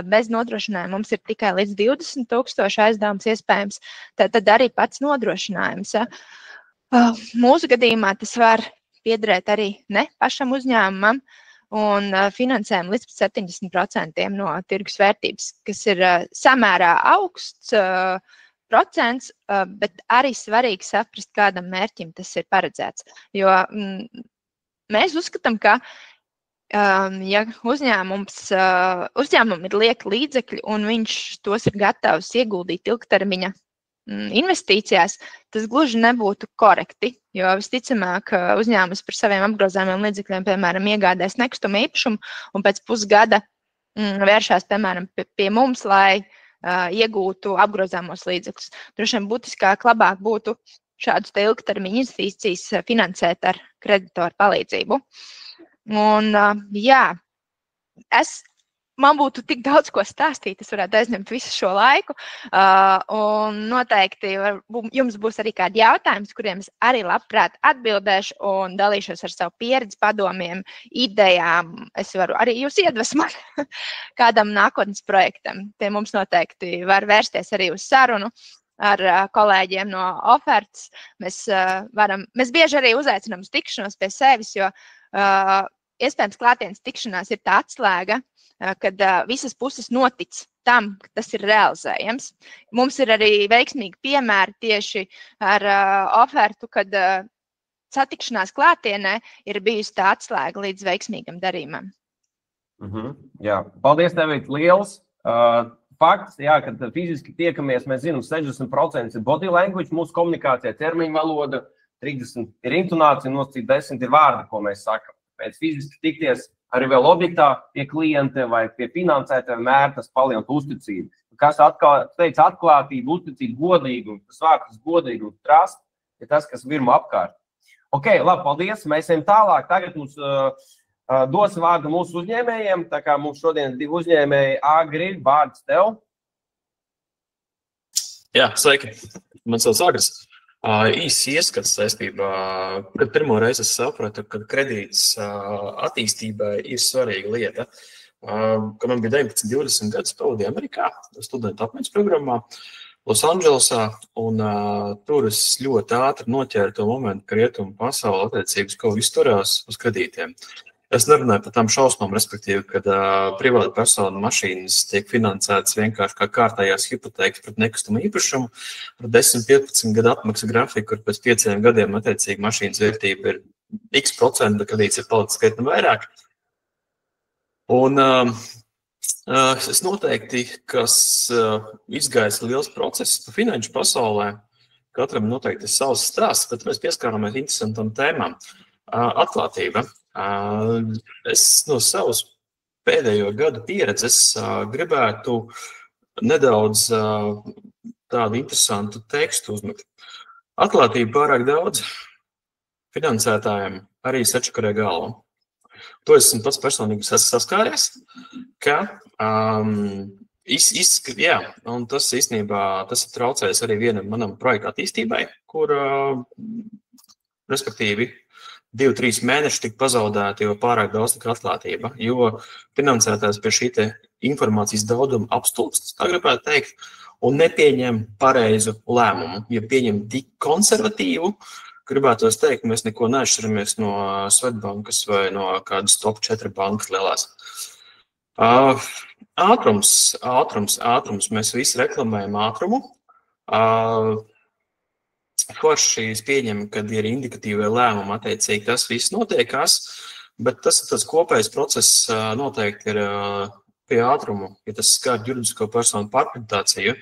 Bez nodrošinājuma mums ir tikai līdz 20,000 aizdevums iespējams, tad arī pats nodrošinājums. Mūsu gadījumā tas var piederēt arī ne pašam uzņēmumam un finansējam līdz 70% no tirgus vērtības, kas ir samērā augsts procents, bet arī svarīgi saprast, kādam mērķim tas ir paredzēts. Jo mēs uzskatām, ka ja uzņēmumam ir lieki līdzekļi un viņš tos ir gatavs ieguldīt ilgtermiņa investīcijās, tas gluži nebūtu korekti, jo visticamāk uzņēmums par saviem apgrozāmiem līdzekļiem, piemēram, iegādājas nekustamo īpašumu un pēc pusgada vēršās, piemēram, pie mums, lai iegūtu apgrozāmos līdzekļus. Droši vien būtiskāk labāk būtu šādus te ilgtermiņa investīcijas finansēt ar kreditoru palīdzību. Un jā, man būtu tik daudz ko stāstīt, es varētu aizņemt visu šo laiku, un noteikti jums būs arī kādi jautājumi, kuriem es arī labprāt atbildēšu un dalīšos ar savu pieredzi, padomiem, idejām. Es varu arī jūs iedvesmot kādam nākotnes projektam. Tie mums noteikti var vērsties arī uz sarunu ar kolēģiem no ofertas. Mēs bieži arī uzaicinām uz tikšanos pie sevis, jo iespējams klātienes tikšanās ir tā atslēga, kad visas puses notic tam, ka tas ir realizējams. Mums ir arī veiksmīgi piemēri tieši ar ofertu, kad satikšanās klātienē ir bijusi tā atslēga līdz veiksmīgam darījumam. Jā, paldies tev, liels. Fakts, jā, kad fiziski tiekamies, mēs zinām, 60% ir body language, mūsu komunikācijā termiņu valoda, 30 ir intonācija, nosacīt 10 ir vārdi, ko mēs sakam. Pēc fiziski tikties arī vēl objektā pie klienta vai pie finansētāja vienmēr tas palielina uzticību. Kas teica atklātība, uzticība, godīguma, tas vārds godīguma, trust, ir tas, kas virmo apkārt. Ok, labi, paldies, mēs ejam tālāk. Tagad mums dos vārdu mūsu uzņēmējiem, tā kā mums šodien 2 uzņēmēji Agri, vārds tev. Jā, sveiki, man sauc Agris. Īsts ieskats saistībā, kad pirmo reizi es sapratu, ka kredīts attīstībai ir svarīga lieta. Kad man bija 19, 20 gadus pavadīju Amerikā, studentu apmaiņas programmā, Losandželosā, un tur es ļoti ātri noķēru to momentu, ka rietumu pasauli attiecīgi uz kaut izturās uz kredītiem. Es nerunāju par tām šausmām, respektīvi, kad privāta persona mašīnas tiek finansētas vienkārši kā kārtējās hipotēkas pret nekustamu īpašumu ar 10-15 gadu atmaksu grafiku, kur pēc 5 gadiem attiecīgi mašīnas vērtība ir x%, bet kredīts ir palicis krietni vairāk. Un es noteikti, kas izgājis liels process pa finanšu pasaulē, katram noteikti ir savs stāsts, bet mēs pieskārāmies interesantam tēmām. Atklātība. Es no savas pēdējo gadu pieredzes gribētu nedaudz tādu interesantu tekstu uzmekt. Atklātība pārāk daudz finansētājiem arī sačakarē galvu. To esmu pats personīgi saskāries, ka jā, un tas īstenībā tas ir traucējis arī vienam manam projekta attīstībai, kur, respektīvi, 2-3 mēneši tika pazaudēti, jo pārāk daudz tika atklātība, jo finansētājs pie šī informācijas dauduma apstulbst, tā gribētu teikt, un nepieņem pareizu lēmumu. Ja pieņem tik konservatīvu, gribētos teikt, mēs neko neatšķiramies no Swedbankas vai no kādas top 4 bankas lielās. Ātrums. Mēs visi reklamējam ātrumu. Forši pieņem, kad ir indikatīvie lēmumi, attiecīgi tas viss notiekās, bet tas ir tāds kopējs process noteikti ir pie ātrumu. Ja tas skar juridisko personu pārprezentāciju,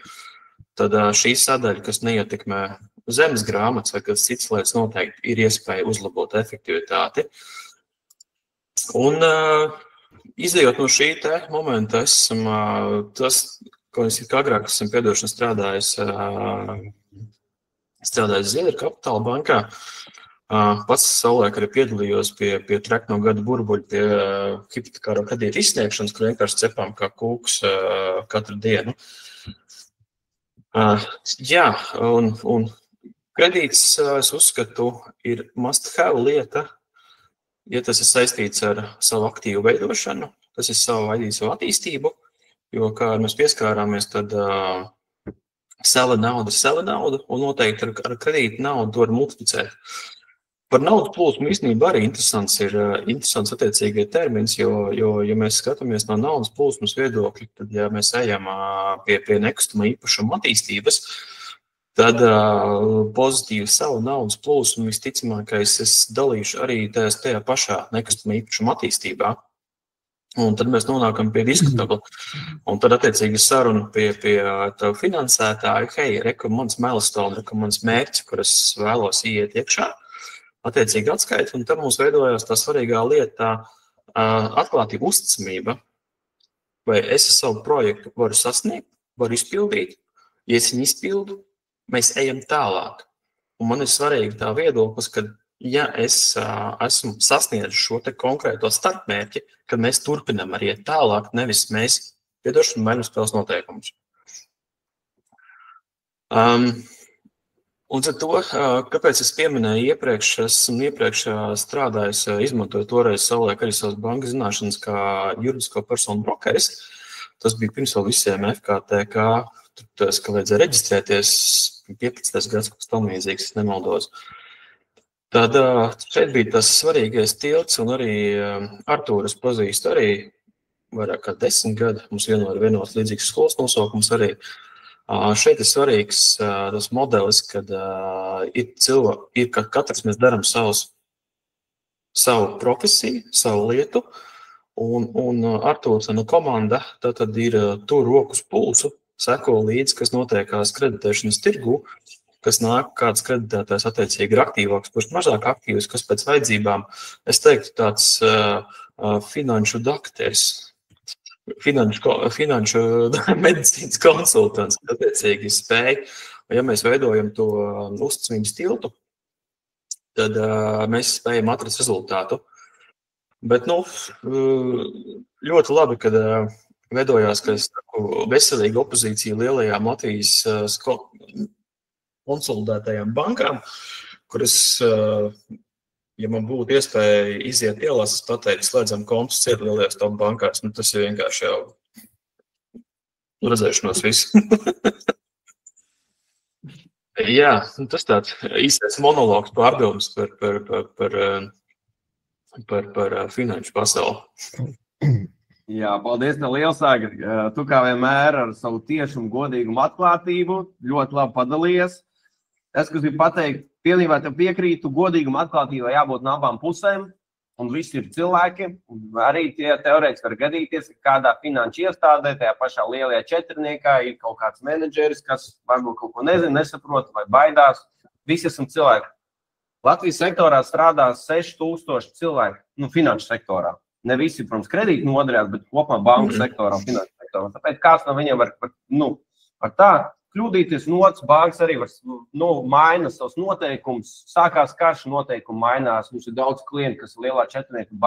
tad šī sadaļa, kas neietekmē zemes grāmatas vai kādas citas lietas, noteikti ir iespēja uzlabot efektivitāti. Un Izejot no šī te momenta, esam tas, ko es agrāk esmu piedošana strādājis Zviedru Kapitāla bankā. Pats savulaik arī piedalījos pie trekno gada burbuļu, pie hipotekāro kredītu izsniegšanas, kur vienkārši cepām kā kūks katru dienu. Jā, un kredīts, es uzskatu, ir must-have lieta, ja tas ir saistīts ar savu aktīvu veidošanu, tas ir savu attīstību, jo, kā mēs pieskārāmies, tad sava nauda, un noteikti ar kredītu naudu var multiplicēt. Par naudas plūsmu īstenībā arī interesants attiecīgie termins, jo, ja mēs skatāmies no naudas plūsmas viedokļa, tad, ja mēs ejam pie nekustamā īpašuma attīstības, tad pozitīvi savu naudas plūsmu visticamākais es dalīšu arī tajā pašā nekustamā īpašuma attīstībā. Un tad mēs nonākam pie diskutabla. Un tad attiecīgi saruna pie tavu finansētāju, hei, reku mans milestone, reku mans mērķis, kur es vēlos iet iekšā, attiecīgi atskaita, un tad mums veidojās tā svarīgā lieta, atklātība uzticamība, vai es savu projektu varu sasniegt, varu izpildīt, ja es viņu izpildu, mēs ejam tālāk. Un man ir svarīgi tā viedoklis, ka, ja es esmu sasniedzu šo te konkrēto starpmērķi, kad mēs turpinam arī iet tālāk, nevis mēs piedošanu mainam spēles noteikumus. Un ar to, kāpēc es pieminēju iepriekš, esmu iepriekš strādājis, izmantoju toreiz savulaik arī savas bankas zināšanas kā juridisko personu brokeris. Tas bija pirms vēl visiem FKTK, tas, ka vajadzēja reģistrēties 15. gads, kas tam līdzīgs, es nemaldos. Tad šeit bija tas svarīgais tilts, un arī Artūras pazīst arī vairāk kā 10 gadu. Mums vienos līdzīgs skolas nosaukums arī. Šeit ir svarīgs tas modelis, kad ir ka katrs mēs darām savu profesiju, savu lietu, un Artūrs un komanda tad ir tur rokas pulsu, seko līdzi, kas notiekās kreditēšanas tirgu, kas nāk kāds kreditētājs attiecīgi ir aktīvāks, kurš mazāk aktīvs, kas pēc vajadzībām, es teiktu, tāds finanšu dakteris, finanšu medicīnas konsultants, attiecīgi spēj. Ja mēs veidojam to uzticamības tiltu, tad mēs spējam atrast rezultātu. Bet, ļoti labi, kad veidojās, ka es saku, veselīga opozīcija lielajām Latvijas konsolidētajām bankām, kuras, ja man būtu iespēja iziet ielās, es pateiktu, slēdzam kontus ciet lielajās top bankās, tas ir vienkārši jau redzēšanos visu. Jā, tas tāds īstais monologs pārdoms par finanšu pasauli. Jā, paldies tev liels, Agri. Tu kā vienmēr ar savu tiešumu, godīgumu, atklātību ļoti labi padalījies. Es, kas gribu pateikt, pilnībā tev piekrītu, godīguma atklātībai jābūt no abām pusēm, un visi ir cilvēki, un arī tie teorētiski var gadīties, ka kādā finanšu iestādē, tajā pašā lielajā četrniekā ir kaut kāds menedžeris, kas varbūt kaut ko nezina, nesaprot vai baidās. Visi esam cilvēki. Latvijas sektorā strādā 6000 cilvēku, finanšu sektorā. Ne visi, protams, kredīti nodarījās, bet kopumā banku sektorā un finanšu sektorā. Tāpēc kāds no viņiem var tā kļūdīties, nots bankas arī var, maina savus noteikumus. Sākās karš, noteikumi mainās. Mums ir daudz klienti, kas ir lielā četrnieka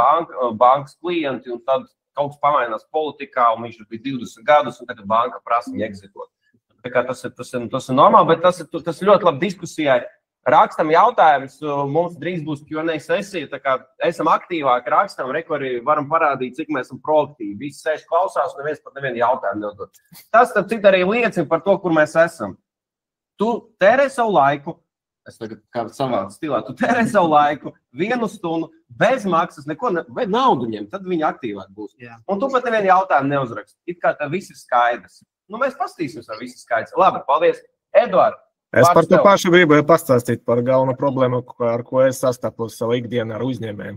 bankas klienti, un tad kaut kas pamainās politikā, un viņš bija 20 gadus, un tagad banka prasa viņu exitot. Tā kā tas ir normāli, bet tas ir ļoti labi diskusijai. Rakstam jautājums, mums drīz būs Q&A sesija, tā kā esam aktīvāki rakstam, arī varam parādīt, cik mēs esam proaktīvi. Visi sēž klausās, un neviens pat nevienu jautājumu nedod. Tas, tad cik arī liecina par to, kur mēs esam. Tu tērē savu laiku, es tagad kā savā stilā, tu tērē savu laiku 1 stundu bez maksas, vai naudu ņem, tad viņi aktīvāk būs. Jā. Un tu pat nevienu jautājumu neuzrakst. It kā tev viss ir skaidrs. Mēs pastīsimies, vai viss ir skaidrs. Labi, paldies. Eduard. Es par to pašu gribēju pastāstīt par galveno problēmu, ar ko es sastapos savu ikdienu ar uzņēmējiem.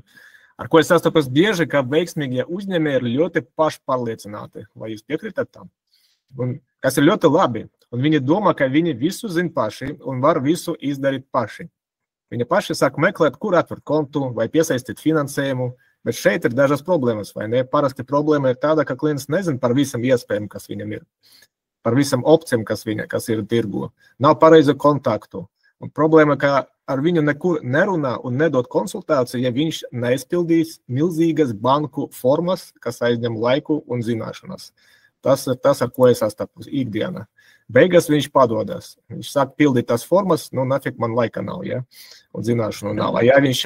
Ar ko es sastapos bieži, ka veiksmīgie uzņēmēji ir ļoti pašpārliecināti. Vai jūs piekrītat tam? Un, kas ir ļoti labi. Un viņi domā, ka viņi visu zina paši un var visu izdarīt paši. Viņi paši sāk meklēt, kur atvērt kontu vai piesaistīt finansējumu. Bet šeit ir dažas problēmas, vai ne? Parasti problēma ir tāda, ka klients nezin par visam iespējām, kas viņam ir. Par visam opcijām, kas ir tirgu. Nav pareizu kontaktu. Un problēma, ka ar viņu nekur nerunā un nedod konsultāciju, ja viņš neizpildīs milzīgas banku formas, kas aizņem laiku un zināšanas. Tas ir tas, ar ko es sastapu ikdienā. Beigas viņš padodas. Viņš sāk pildīt tās formas, nafik man laika nav, ja? Un zināšanu nav. Ja viņš,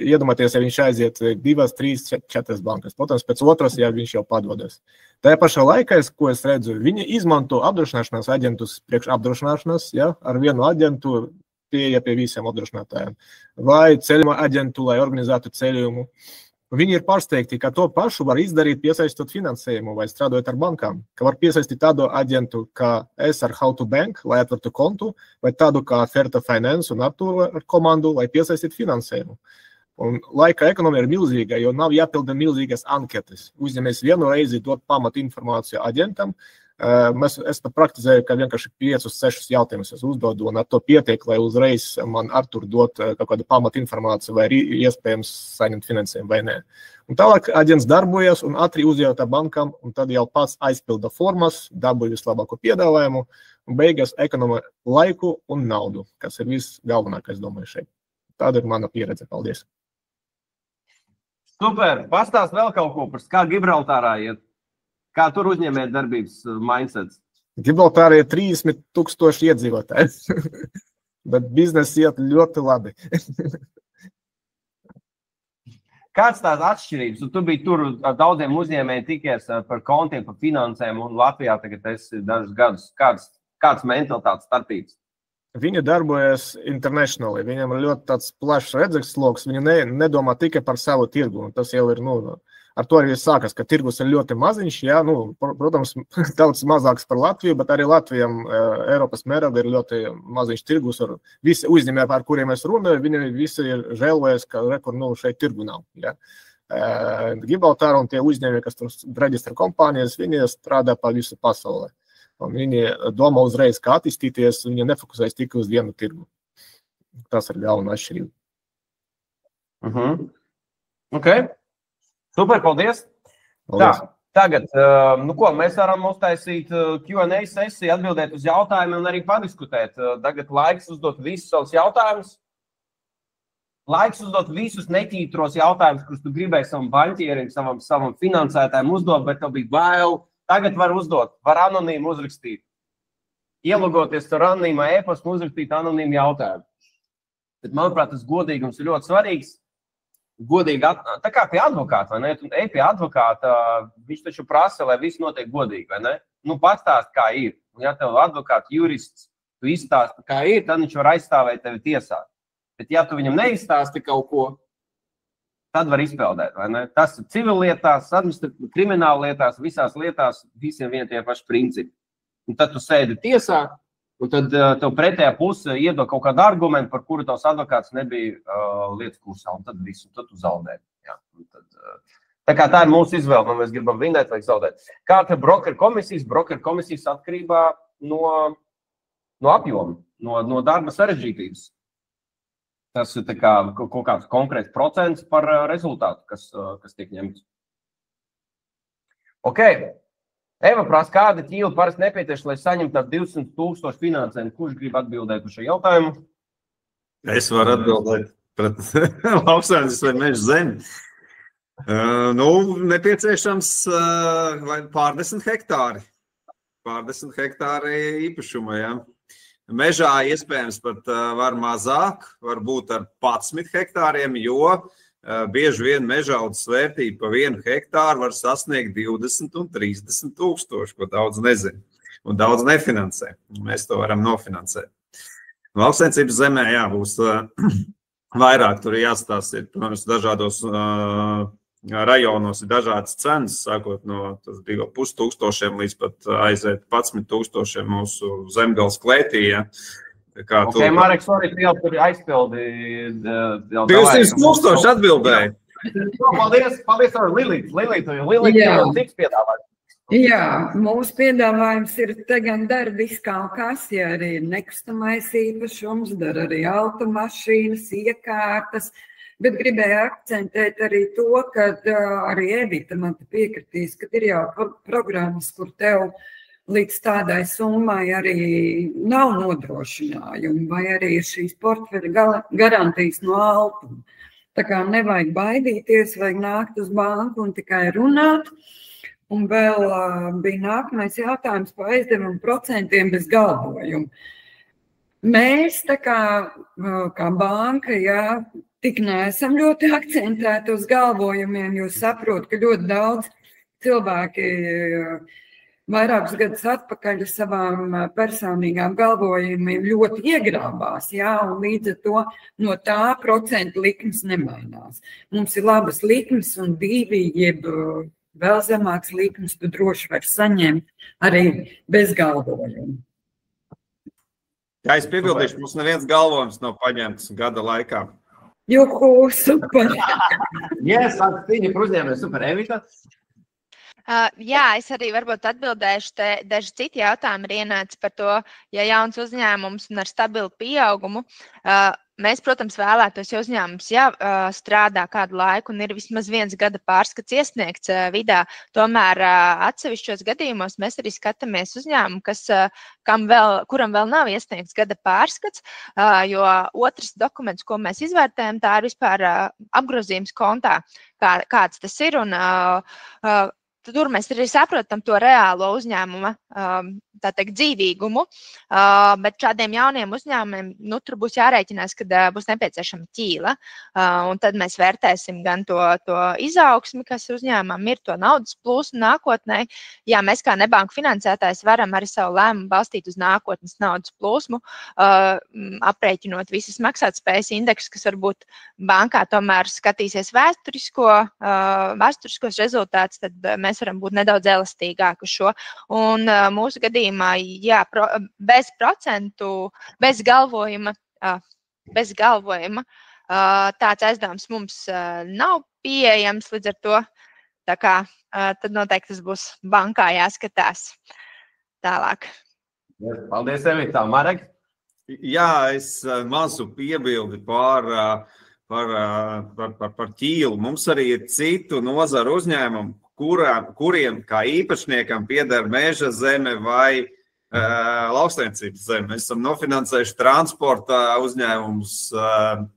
iedomāties, ja viņš aiziet 2, 3, 4 bankas, protams, pēc otras, ja viņš jau padodas. Tajā pašā laikā, ko es redzu, viņi izmanto apdrošināšanas aģentus priekš apdrošināšanas, ja? Ar vienu aģentu pieeja pie visiem apdrošinātājiem. Vai ceļuma aģentu, lai organizētu ceļojumu. Viņi ir pārsteigti, ka to pašu var izdarīt piesaistot finansējumu vai strādājot ar bankām. Ka var piesaistīt tādu aģentu, kā es ar How to Bank, lai atvertu kontu, vai tādu kā Ferta Finance un Arturu ar komandu, lai piesaistītu finansējumu. Un laika ekonomija ir milzīga, jo nav jāpilda milzīgas anketes. Uzņemies vienu reizi dot pamat informāciju aģentam. Es praktizēju, ka vienkārši 5, 6 jautājumus es uzdodu, un ar to pietiek, lai uzreiz man Artur dot kaut kādu pamat informāciju, vai iespējams saņemt finansējumu vai nē. Un tālāk aģents darbojas un ātri uzjautā bankam, un tad jau pats aizpilda formas, dabūja vislabāko piedāvājumu, un beigas ekonomē laiku un naudu, kas ir viss galvenākais, domāju, šeit. Tāda ir mana pieredze. Paldies! Super! Pastāst vēl kaut ko par kā Gibraltārā iet. Kā tur uzņēmēt darbības mindsets? Gibraltārā ir 30,000 iedzīvotāji, bet biznesa iet ļoti labi. Kāds tās atšķirības? Tu biji tur ar daudziem uzņēmējiem tikies par kontiem, par finansēm, un Latvijā tagad esi dažus gadus. Kāds mentalitātes starpības? Viņi darbojas internationally, viņam ir ļoti tāds plašs redzekļsloks, viņi nedomā tikai par savu tirgu, un tas jau ir, ar to arī sākas, ka tirgus ir ļoti maziņš, jā, protams, daudz mazāks par Latviju, bet arī Latvijam Eiropas mērogā ir ļoti maziņš tirgus, un visi uzņēmēji, par kuriem es runāju, viņi visi ir žēlojas, ka šeit tirgu nav, jā. Gibraltāra un tie uzņēmēji, kas tur reģistra kompānijas, viņi strādā pa visu pasaulē. Un viņi domā uzreiz, kā attīstīties, viņi nefokusēs tikai uz vienu tirgu. Tas ir galvenā atšķirība. Ok. Super, paldies. Tā, tagad, mēs varam uztaisīt Q&A sesiju, atbildēt uz jautājumiem un arī padiskutēt. Tagad laiks uzdot visus savus jautājumus. Laiks uzdot visus neķītros jautājumus, kurus tu gribēji savam baņķierim, savam finansētājiem uzdot, bet tev bija bail. Tagad var uzdot, var anonīmu uzrakstīt. Ielogoties ar anonīmu e-pastu un uzrakstīt anonīmu jautājumu. Bet, manuprāt, tas godīgums ir ļoti svarīgs. Godīgi, tā kā pie advokāta, vai ne? Tu ej pie advokāta, viņš taču prasa, lai viss notiek godīgi, vai ne? Pastāst, kā ir. Un ja tev advokāts, jurists, tu izstāsti, kā ir, tad viņš var aizstāvēt tevi tiesā. Bet ja tu viņam neizstāsti kaut ko, tad var izpeldēt, vai ne? Tas ir civillietās, krimināllietās, visās lietās, visiem vien tie paši principi. Un tad tu sēdi tiesā, un tad tev pretējā puse iedod kaut kādu argumentu, par kuru tavs advokāts nebija lietas kursā, un tad visu, tad tu zaudē. Jā, tā kā tā ir mūsu izvēle, vai mēs gribam vinēt vai zaudēt. Kā te broker komisijas atkarībā no apjoma, no darba sarežģītības. Tas ir kaut kāds konkrēts procents par rezultātu, kas tiek ņemts. Ok. Eva prasa, kāda ķīla parasti nepieciešama, lai saņemtu ar 200,000 finansējumu? Kurš grib atbildēt uz šo jautājumu? Es varu atbildēt pret lauksaimniecības vai meža zemi. Nepieciešams pārdesmit hektāri. Pārdesmit hektāri īpašuma, jā. Mežā iespējams pat var mazāk, varbūt ar 11 hektāriem, jo bieži vien mežaudzes vērtība pa 1 hektāru var sasniegt 20 un 30 tūkstoši, ko daudz nezina un daudz nefinansē. Mēs to varam nofinansēt. Lauksaimniecības zemē, jā, būs vairāk, tur jāstāsta, protams, dažādos rajonos ir dažādas cenas, sākot no 2,5 tūkstošiem līdz pat aiziet 11 tūkstošiem mūsu zemgals klētī, ja. Ok, Marek, sorry, tu jau tur aizpildi. 200,000 atbildēja. Paldies ar Lilītu. Lilītu, cik piedāvāt? Jā, mūsu piedāvājums ir te gan dara viskāl kas, ja arī ir nekustamais īpašums, dara arī automašīnas, iekārtas, bet gribēju akcentēt arī to, ka arī Evita man te piekritīs, ka ir jau programmas, kur tev līdz tādai summai arī nav nodrošinājumi, vai arī ir šīs portfeļa garantijas no Altuma. Tā kā nevajag baidīties, vajag nākt uz banku un tikai runāt. Un vēl bija nākamais jautājums par aizdevumu procentiem bez galvojuma. Mēs tā kā banka, jā, tik neesam ļoti akcentēti uz galvojumiem, jo saprotu, ka ļoti daudz cilvēki vairākus gadus atpakaļ savām personīgām galvojumiem ļoti iegrābās, jā, un līdz ar to no tā procentu likmes nemainās. Mums ir labas likmes un 2, jeb vēl zemāks likmes, tu droši var saņemt arī bez galvojuma. Jā, es piebildīšu, mums neviens galvojums nav paņemts gada laikā. Juhu, super! Yes, aktīņi par uzņēmēju, super, Evita. Jā, es arī varbūt atbildēšu, te daži citi jautājumi ir ienāci par to, ja jauns uzņēmums un ar stabilu pieaugumu. Mēs, protams, vēlētos, ja uzņēmums jau strādā kādu laiku un ir vismaz 1 gada pārskats iesniegts vidā. Tomēr atsevišķos gadījumos mēs arī skatāmies uzņēmumu, kuram vēl nav iesniegts gada pārskats, jo otrs dokuments, ko mēs izvērtējam, tā ir vispār apgrozījums kontā, kāds tas ir. Un, tur mēs arī saprotam to reālo uzņēmuma dzīvīgumu, bet šādiem jauniem uzņēmumiem tur būs jārēķinās, kad būs nepieciešama ķīla. Un tad mēs vērtēsim gan to izaugsmi, kas uzņēmumam ir, to naudas plūsmu nākotnē. Jā, mēs kā nebanku finansētājs varam arī savu lēmumu balstīt uz nākotnes naudas plūsmu, aprēķinot visas maksātspējas indeksus, kas varbūt bankā tomēr skatīsies vēsturiskos rezultātus, tad mēs varam būt nedaudz elastīgāki uz šo. Un mūsu gadījumā, jā, bez procentu, bez galvojuma, tāds aizdevums mums nav pieejams, līdz ar to, tā kā tad noteikti tas būs bankā jāskatās tālāk. Paldies, Evita. Marek? Jā, es mazu piebildi par ķīlu. Mums arī ir citu nozaru uzņēmumu, kuriem kā īpašniekam pieder meža zeme vai lauksaimniecības zeme. Mēs esam nofinansējuši transporta uzņēmumus,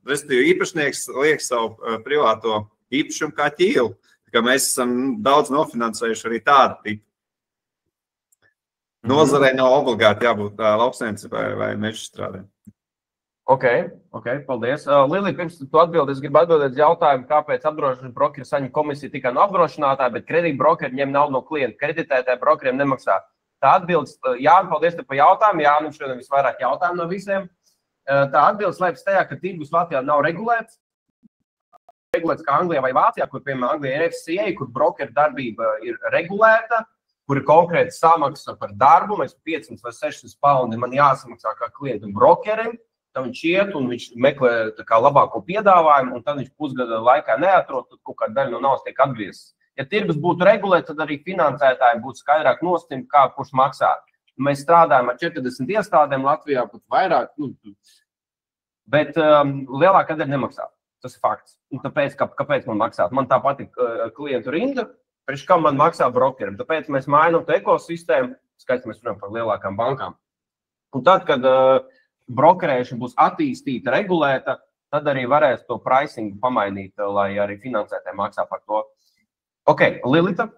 respektīvi īpašnieks liek savu privāto īpašumu kā ķīlu. Tā kā mēs esam daudz nofinansējuši arī tādu tipu. Nozarei nav obligāti jābūt lauksaimniecībai vai meža strādē. Ok, paldies. Lili, pirms tu atbildi, es gribu atbildēt uz jautājumu, kāpēc apdrošināšanas brokeri saņem komisiju tikai no apdrošinātāja, bet kredītbrokeri ņem naudu no klienta. Kreditētāji brokeriem nemaksā. Tā atbildes, Jāni, paldies tev par jautājumu. Jānim šodien visvairāk jautājumu no visiem. Tā atbildes slēpjas tajā, ka tirgus Latvijā nav regulēts. Regulēts kā Anglijā vai Vācijā, kur, piemēram, Anglijā ir FCA, kur brokeru darbība ir regulēta, kur ir konkrēta samaksa par darbu. Mēs 500 vai 600 paundi man jāsamaksā kā klientu brokerim. Tad viņš iet un viņš meklē labāko piedāvājumu, un tad viņš pusgada laikā neatrod, tad kaut kāda daļa no naudas tiek atgrieztas. Ja tirgus būtu regulēts, tad arī finansētāji būtu skaidrāk nostim, kā kurš maksā. Mēs strādājam ar 40 iestādēm Latvijā, pat vairāk, bet lielākā daļa nemaksā. Tas ir fakts. Un tāpēc, kāpēc man maksāt? Man tā patīk klientu rinda, priekš kā man maksā brokerim. Tāpēc mēs mainām to ekosistēmu, skaidrs mēs runājam par lielākām bankām. Un tad, kad brokerēšana būs attīstīta, regulēta, tad arī varēs to pricingu pamainīt, lai arī finansētāji maksā par to. Ok, Lilita?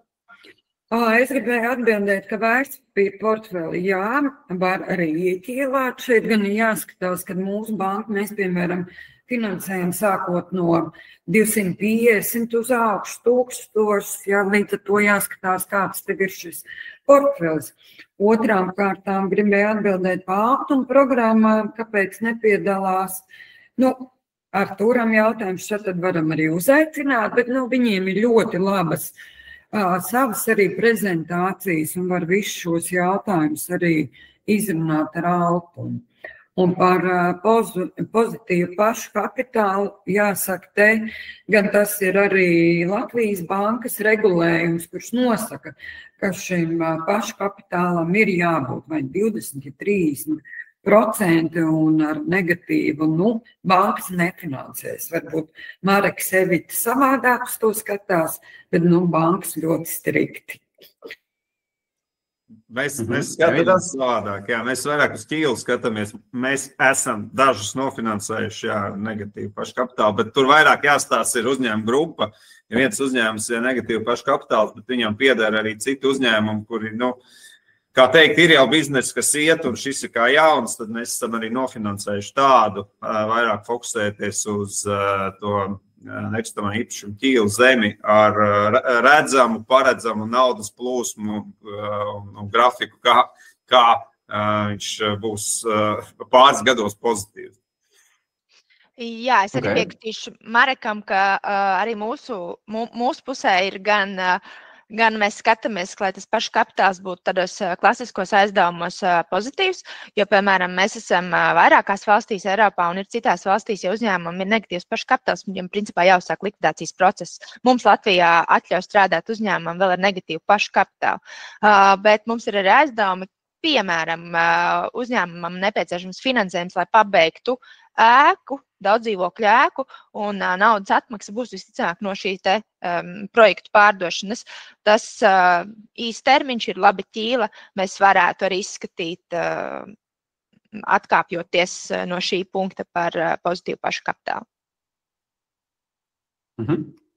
Es gribēju atbildēt, ka vērtspapīra portfeli, jā, var arī ieķīlāt. Šeit gan ir jāskatās, ka mūsu banka, mēs, piemēram, finansējam sākot no 250 uz augšu 1000, jā, līdz ar to jāskatās, kāds tev ir šis portfelis. Otrām kārtām gribēju atbildēt par Altuma programmām, kāpēc nepiedalās. Artūram jautājums šeit tad varam arī uzaicināt, bet viņiem ir ļoti labas savas arī prezentācijas un var visus šos jautājumus arī izrunāt ar Altumu. Un par pozitīvu pašu kapitālu jāsaka gan tas ir arī Latvijas bankas regulējums, kurš nosaka, ka šim pašu kapitālam ir jābūt vai 20, 30% un ar negatīvu, bankas nefinansēs. Varbūt Mareks Evita savādāk uz to skatās, bet, bankas ļoti strikti. Mēs skatāmies savādāk, mēs vairāk uz ķīlu skatāmies. Mēs esam dažus nofinansējuši, negatīvu pašu kapitālu, bet tur vairāk jāstāsta ir uzņēmuma grupa. Ja viens uzņēmums ir negatīvu pašu kapitālu, bet viņam pieder arī citi uzņēmumi, kuri, kā teikt, ir jau biznesa, kas iet, un šis ir kā jauns, tad mēs esam arī nofinansējuši tādu, vairāk fokusēties uz to nekustamā īpašuma ķīlu zemi ar redzamu, paredzamu naudas plūsmu un grafiku, kā viņš būs pāris gados pozitīvs. Jā, es arī piekritīšu Marekam, ka arī mūsu pusē ir gan mēs skatāmies, lai tas pašu kapitāls būtu tādos klasiskos aizdevumos pozitīvs, jo, piemēram, mēs esam vairākās valstīs Eiropā un ir citās valstīs, ja uzņēmumam ir negatīvs pašu kapitāls, viņam principā jāuzsāk likvidācijas process. Mums Latvijā atļauj strādāt uzņēmumam vēl ar negatīvu pašu kapitālu, bet mums ir arī aizdevumi, piemēram, uzņēmumam nepieciešams finansējums, lai pabeigtu ēku, daudzdzīvokļu ēku, un naudas atmaksa būs visticamāk no šī projektu pārdošanas. Tas īstermiņš ir labi ķīla, mēs varētu arī izskatīt, atkāpjoties no šī punkta par pozitīvu pašu kapitālu.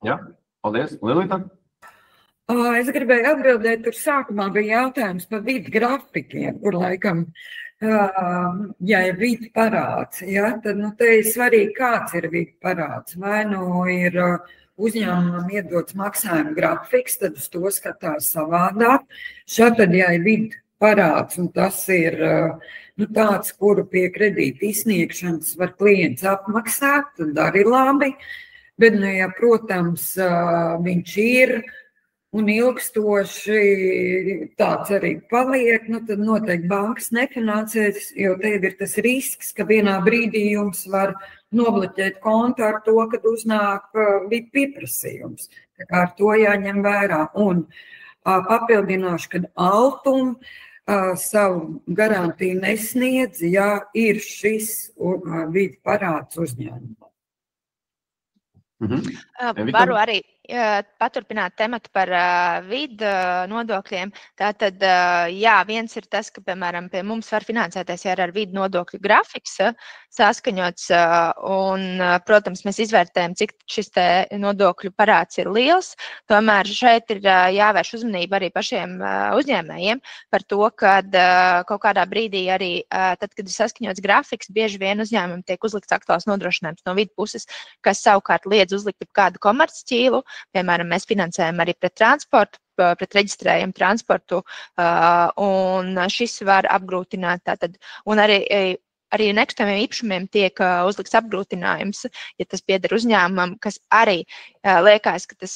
Jā, paldies. Lilita? Es gribēju atbildēt, tur sākumā bija jautājums par vidu grafikiem, kur laikam, ja ir vidu parāds, tad te ir svarīgi, kāds ir vidu parāds. Vai ir uzņēmumam iedots maksājuma grafiks, tad uz to skatās savādāk. Šādi, ja ir vidu parāds, un tas ir tāds, kuru pie kredīta izsniegšanas var klients apmaksāt, tad arī labi. Bet, ja, protams, viņš ir un ilgstoši tāds arī paliek, tad noteikti bankas nefinansēs, jo tev ir tas risks, ka vienā brīdī jums var nobloķēt kontu ar to, kad uznāk vidu pieprasījums. Tā kā ar to jāņem vērā. Un papildināšu, kad Altum savu garantiju nesniedz, ja ir šis vidu parāds uzņēmumā. Varu arī paturpināt tematu par vidu nodokļiem. Tātad, jā, viens ir tas, ka, piemēram, pie mums var finansēties ar vidu nodokļu grafiks saskaņots, un, protams, mēs izvērtējam, cik šis te nodokļu parāds ir liels. Tomēr šeit ir jāvērš uzmanība arī pašiem uzņēmējiem par to, kad kaut kādā brīdī arī, tad, kad ir saskaņots grafiks, bieži vien uzņēmumiem tiek uzlikts aktuāls nodrošinājums no vidu puses, kas savukārt liedz uzlikt kādu komercķīlu. Piemēram, mēs finansējam arī pret transportu, pret reģistrējumu transportu, un šis var apgrūtināt tātad, un arī nekustamiem īpašumiem tiek uzlikts apgrūtinājums, ja tas pieder uzņēmumam, kas arī liekas, ka tas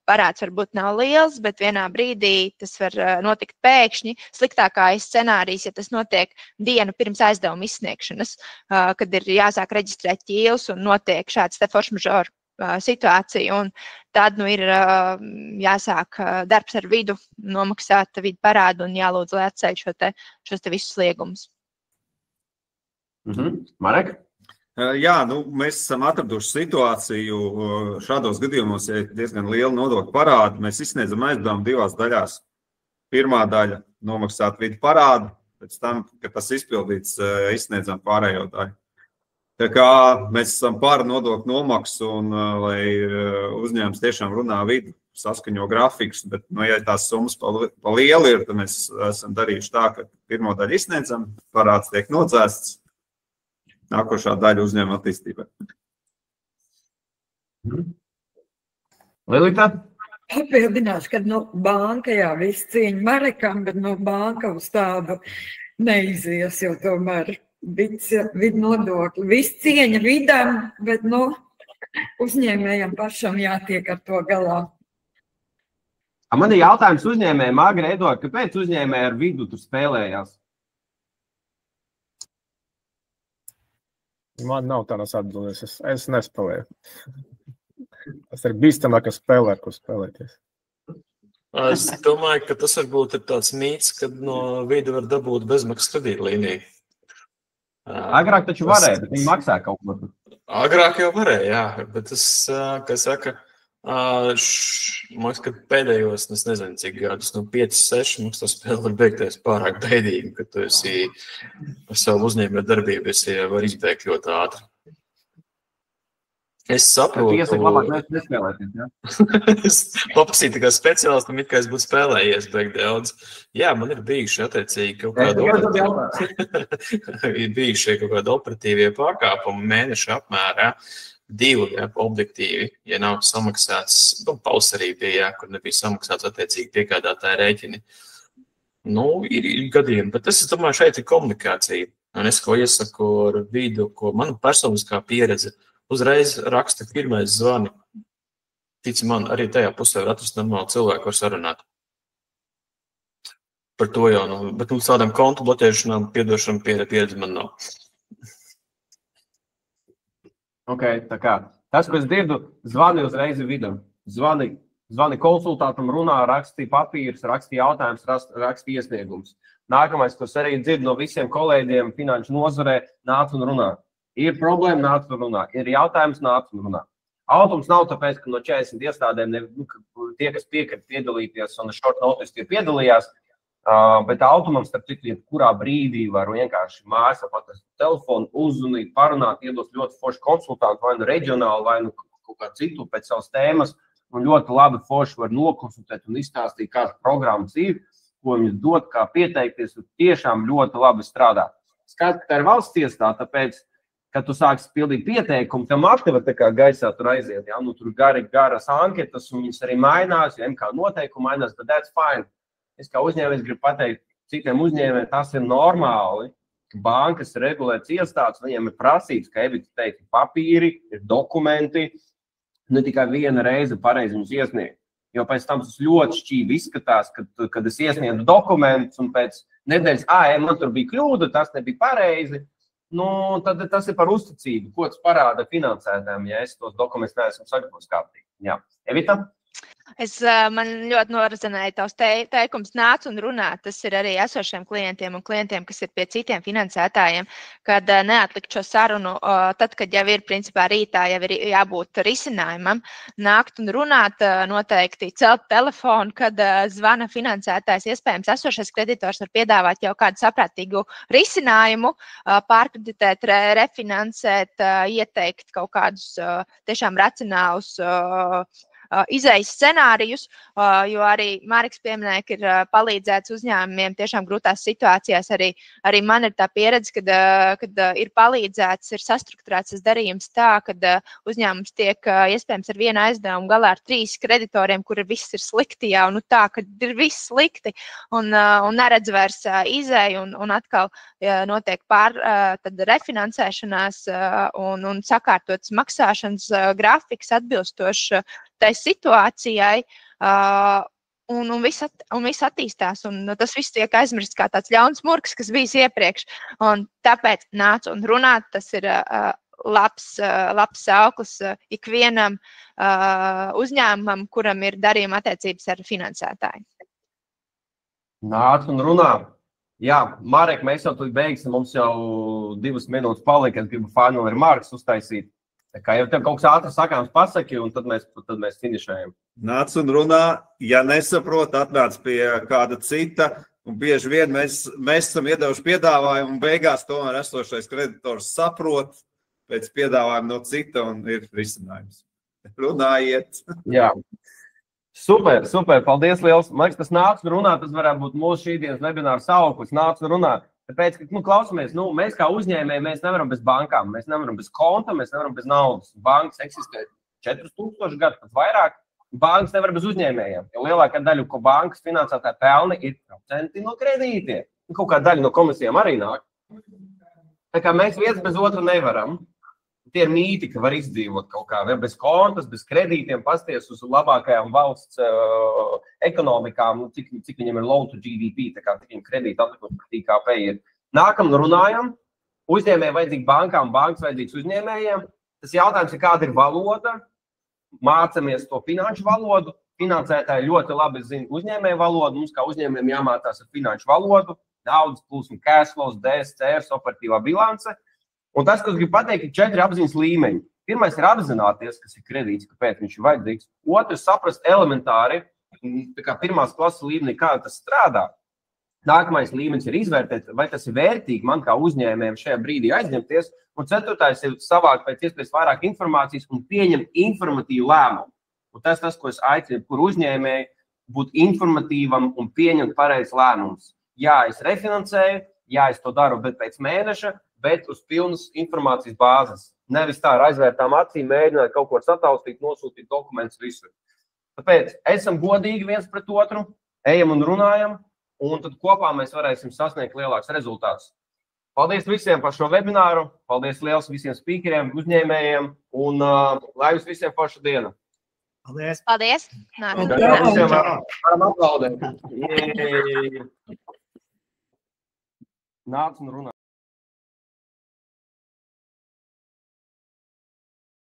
parāds varbūt nav liels, bet vienā brīdī tas var notikt pēkšņi. Sliktākais scenārijs, ja tas notiek dienu pirms aizdevuma izsniegšanas, kad ir jāsāk reģistrēt ķīlus un notiek šāds te force majeure situācija, un tad ir jāsāk darbs ar vidu, nomaksāt vidu parādu un jālūdz, lai atceļ šos te visus liegumus. Marek? Jā, mēs esam atraduši situāciju šādos gadījumos, ja ir diezgan liela nodokļu parāda. Mēs izsniedzam aizdevumu divās daļās. Pirmā daļa nomaksāt vidu parādu, pēc tam, kad tas izpildīts, izsniedzam pārējo daļu. Tā kā mēs esam par nodokļu nomaksu un lai uzņēmums tiešām runā vidu, saskaņo grafikus, bet, ja tās summas pa lieli ir, tad mēs esam darījuši tā, ka pirmo daļu izsniedzam, parāds tiek nocēsts, nākošā daļa uzņēmuma attīstībai. Lilita? Papildināšu, ka banka, jā, viss cieņa Marekam, bet banka uz tādu neizies, jo tomēr vidu nodokļi. Viss cieņa vidam, bet uzņēmējam pašam jātiek ar to galā. Man ir jautājums uzņēmējiem, Agri, Edvard, kāpēc uzņēmēji ar vidu tur spēlējās? Man nav tādas atbildes, es nespēlēju. Tas ir bīstamāk, spēlē, ar ko spēlēties. Es domāju, ka tas varbūt ir tāds mīts, kad no vidu var dabūt bezmaksas kredītlīniju. Agrāk taču varēja, bet viņi maksā kaut ko. Agrāk jau varēja, jā, bet tas, kā saka, man liekas, ka pēdējos, es nezinu, cik gadus, 5-6, mums tas spēle var beigties pārāk bēdīgi, ka tu esi ar savu uzņēmēju darbību, var izbeigt ļoti ātri. Es saprotu. Tiesa labāk nespēlēties, jā? Es paprasīju kā speciālistam, it kā es būtu spēlējies beig daudz. Jā, man ir bijuši attiecīgi kaut kādi operatīvie pārkāpumi mēneša apmērā, 2 objektīvi, ja nav samaksāts, pausarī bija, kur nebija samaksāts attiecīgi piegādātāja rēķini. Ir gadījumi, bet es domāju, šeit ir komunikācija. Un es ko iesaku ar vidu, ko mana personiskā pieredze uzreiz raksta pirmais zvani. Tici man, arī tajā pusē var atrast normālu cilvēku, var sarunāt. Par to jau, bet mums tādām kontu bloķēšanām piedošana pieredze man nav. Ok, tā kā. Tas, ko es dzirdu, zvani uzreiz vidam. Zvani konsultātam, runā, rakstīja papīrus, rakstīja jautājumus, rakstīja iesniegums. Nākamais, ko es arī dzirdu no visiem kolēģiem finanšu nozarē, nāc un runā. Ir problēma, nāc un runā. Ir jautājums, nāc un runā. Automs nav tāpēc, ka no 40 iestādēm tie, kas piekrita piedalīties un short notice tie piedalījās, bet automam, starp citu, kurā brīdī var vienkārši mājās patrast telefonu, uzzvanīt, parunāt, iedos ļoti foršu konsultantu, vai nu reģionāli, vai nu kaut kā citu pēc savas tēmas, un ļoti labi forši var nokonsultēt un izstāstīt, kādas programmas ir, ko viņus dot, kā pieteikties, un tiešām ļoti labi strādā. Skaidrs, ka tā ir valsts iestāde, tāpēc, kad tu sāksi pildīt pieteikumu, tam akti var tā kā gaisā tur aiziet, ja? Tur garas anketas, un viņas arī mainās, ja MK noteikumi mainās, but that's fine. Es kā uzņēmējs gribu pateikt citiem uzņēmējiem, tas ir normāli, ka bankas regulētas iestādes, viņiem ir prasīts, ka Evita teikt, papīri, ir dokumenti, ne tikai viena reize pareizi mums iesniegt. Jo pēc tam tas ļoti šķīvi izskatās, kad es iesniedzu dokumentus, un pēc nedēļas, man tur bija kļūda, tas nebija pareizi. Tad tas ir par uzticību, ko tas parāda finansētājiem, ja es tos dokumentus neesmu sagatavojis kārtīgi. Jā. Evita? Man ļoti norazanēja tavs teikums nāc un runā. Tas ir arī esošiem klientiem un klientiem, kas ir pie citiem finansētājiem, kad neatlikt šo sarunu, tad, kad jau ir, principā, rītā jau ir jābūt risinājumam, nākt un runāt, noteikti celt telefonu, kad zvana finansētājs, iespējams, esošais kreditors var piedāvāt jau kādu saprātīgu risinājumu, pārkreditēt, refinansēt, ieteikt kaut kādus tiešām racionālus izējas scenārijus, jo arī Mariks pieminēja, ka ir palīdzēts uzņēmumiem tiešām grūtās situācijās. Arī man ir tā pieredze, kad ir palīdzēts, ir sastrukturēts tas darījums tā, kad uzņēmums tiek iespējams ar vienu aizdevumu galā ar 3 kreditoriem, kur viss ir slikti jau, tā, kad ir viss slikti un neredz vairs izēju un atkal notiek tad refinansēšanās un sakārtotas maksāšanas grafiks atbilstoši tai situācijai, un viss attīstās, un tas viss tiek aizmirsts kā tāds ļauns murgs, kas bijis iepriekš, un tāpēc nāc un runāt, tas ir labs sauklis ikvienam uzņēmumam, kuram ir darījuma attiecības ar finansētāju. Nāc un runā. Jā, Marek, mēs jau tur beigsim, mums jau 2 minūtes palika, es gribu final remarks uztaisīt. Tā kā jau tev kaut kas ātri sakāms pasaki, un tad mēs finišējam. Nāc un runā, ja nesaprot, atnāc pie kāda cita, un bieži vien mēs esam iedevuši piedāvājumu, un beigās tomēr esošais kreditors saprot pēc piedāvājuma no cita, un ir risinājums. Runājiet! Jā. Super, paldies liels. Man liekas, tas nāc un runā, tas varētu būt mūsu šīdienas webināra sauklis, nāc un runā. Tāpēc, ka, klausamies, mēs kā uzņēmēji, mēs nevaram bez bankām, mēs nevaram bez konta, mēs nevaram bez naudas. Bankas eksistē 4000 gadu, pat vairāk. Bankas nevar bez uzņēmējiem, jo lielākā daļa, ko bankas finansētāji pelna, ir procenti no kredītiem. Kaut kā daļa no komisijām arī nāk. Tā kā mēs viens bez otra nevaram. Tie ir mīti, ka var izdzīvot kaut kā bez kontas, bez kredītiem, pasties uz labākajām valsts ekonomikām, cik viņiem ir low to GDP, tā kā cik viņiem kredīti atlikot par IKP ir. Nākam un runājam, Uzņēmēji vajadzīgi bankām, bankas vajadzīgs uzņēmējiem. Tas jautājums ir, kāda ir valoda. Mācamies to finanšu valodu. Finansētāji ļoti labi zina uzņēmēju valodu. Mums kā uzņēmējiem jāmācās ar finanšu valodu. Naudas plūsma, cash flows, DSCRs, operatīvā bilance. Un tas, ko es gribu pateikt, ir 4 apziņas līmeņi. Pirmais ir apzināties, kas ir kredīts, kāpēc viņš ir vajadzīgs. Otrs, saprast elementāri, kā pirmās klases līmenī, kā tas strādā. Nākamais līmenis ir izvērtēt, vai tas ir vērtīgi man kā uzņēmējiem šajā brīdī aizņemties. Un ceturtais ir savākt pēc iespējas vairāk informācijas un pieņemt informatīvu lēmumu. Un tas, ko es aicinu, kur uzņēmēji būt informatīvam un pieņemt pareizi lēmumus. Jā, es refinansēju, jā, es to daru, bet pēc mēneša, bet uz pilnas informācijas bāzes. Nevis tā ar aizvērtām acīm mēģināt kaut ko sataustīt, nosūtīt dokumentus visur. Tāpēc esam godīgi viens pret otru, ejam un runājam, un tad kopā mēs varēsim sasniegt lielāks rezultāts. Paldies visiem par šo webināru, paldies liels visiem speakeriem, uzņēmējiem, un lai jums visiem forša diena. Paldies! Paldies! Visiem varam aplaudēt. Nāc un runā.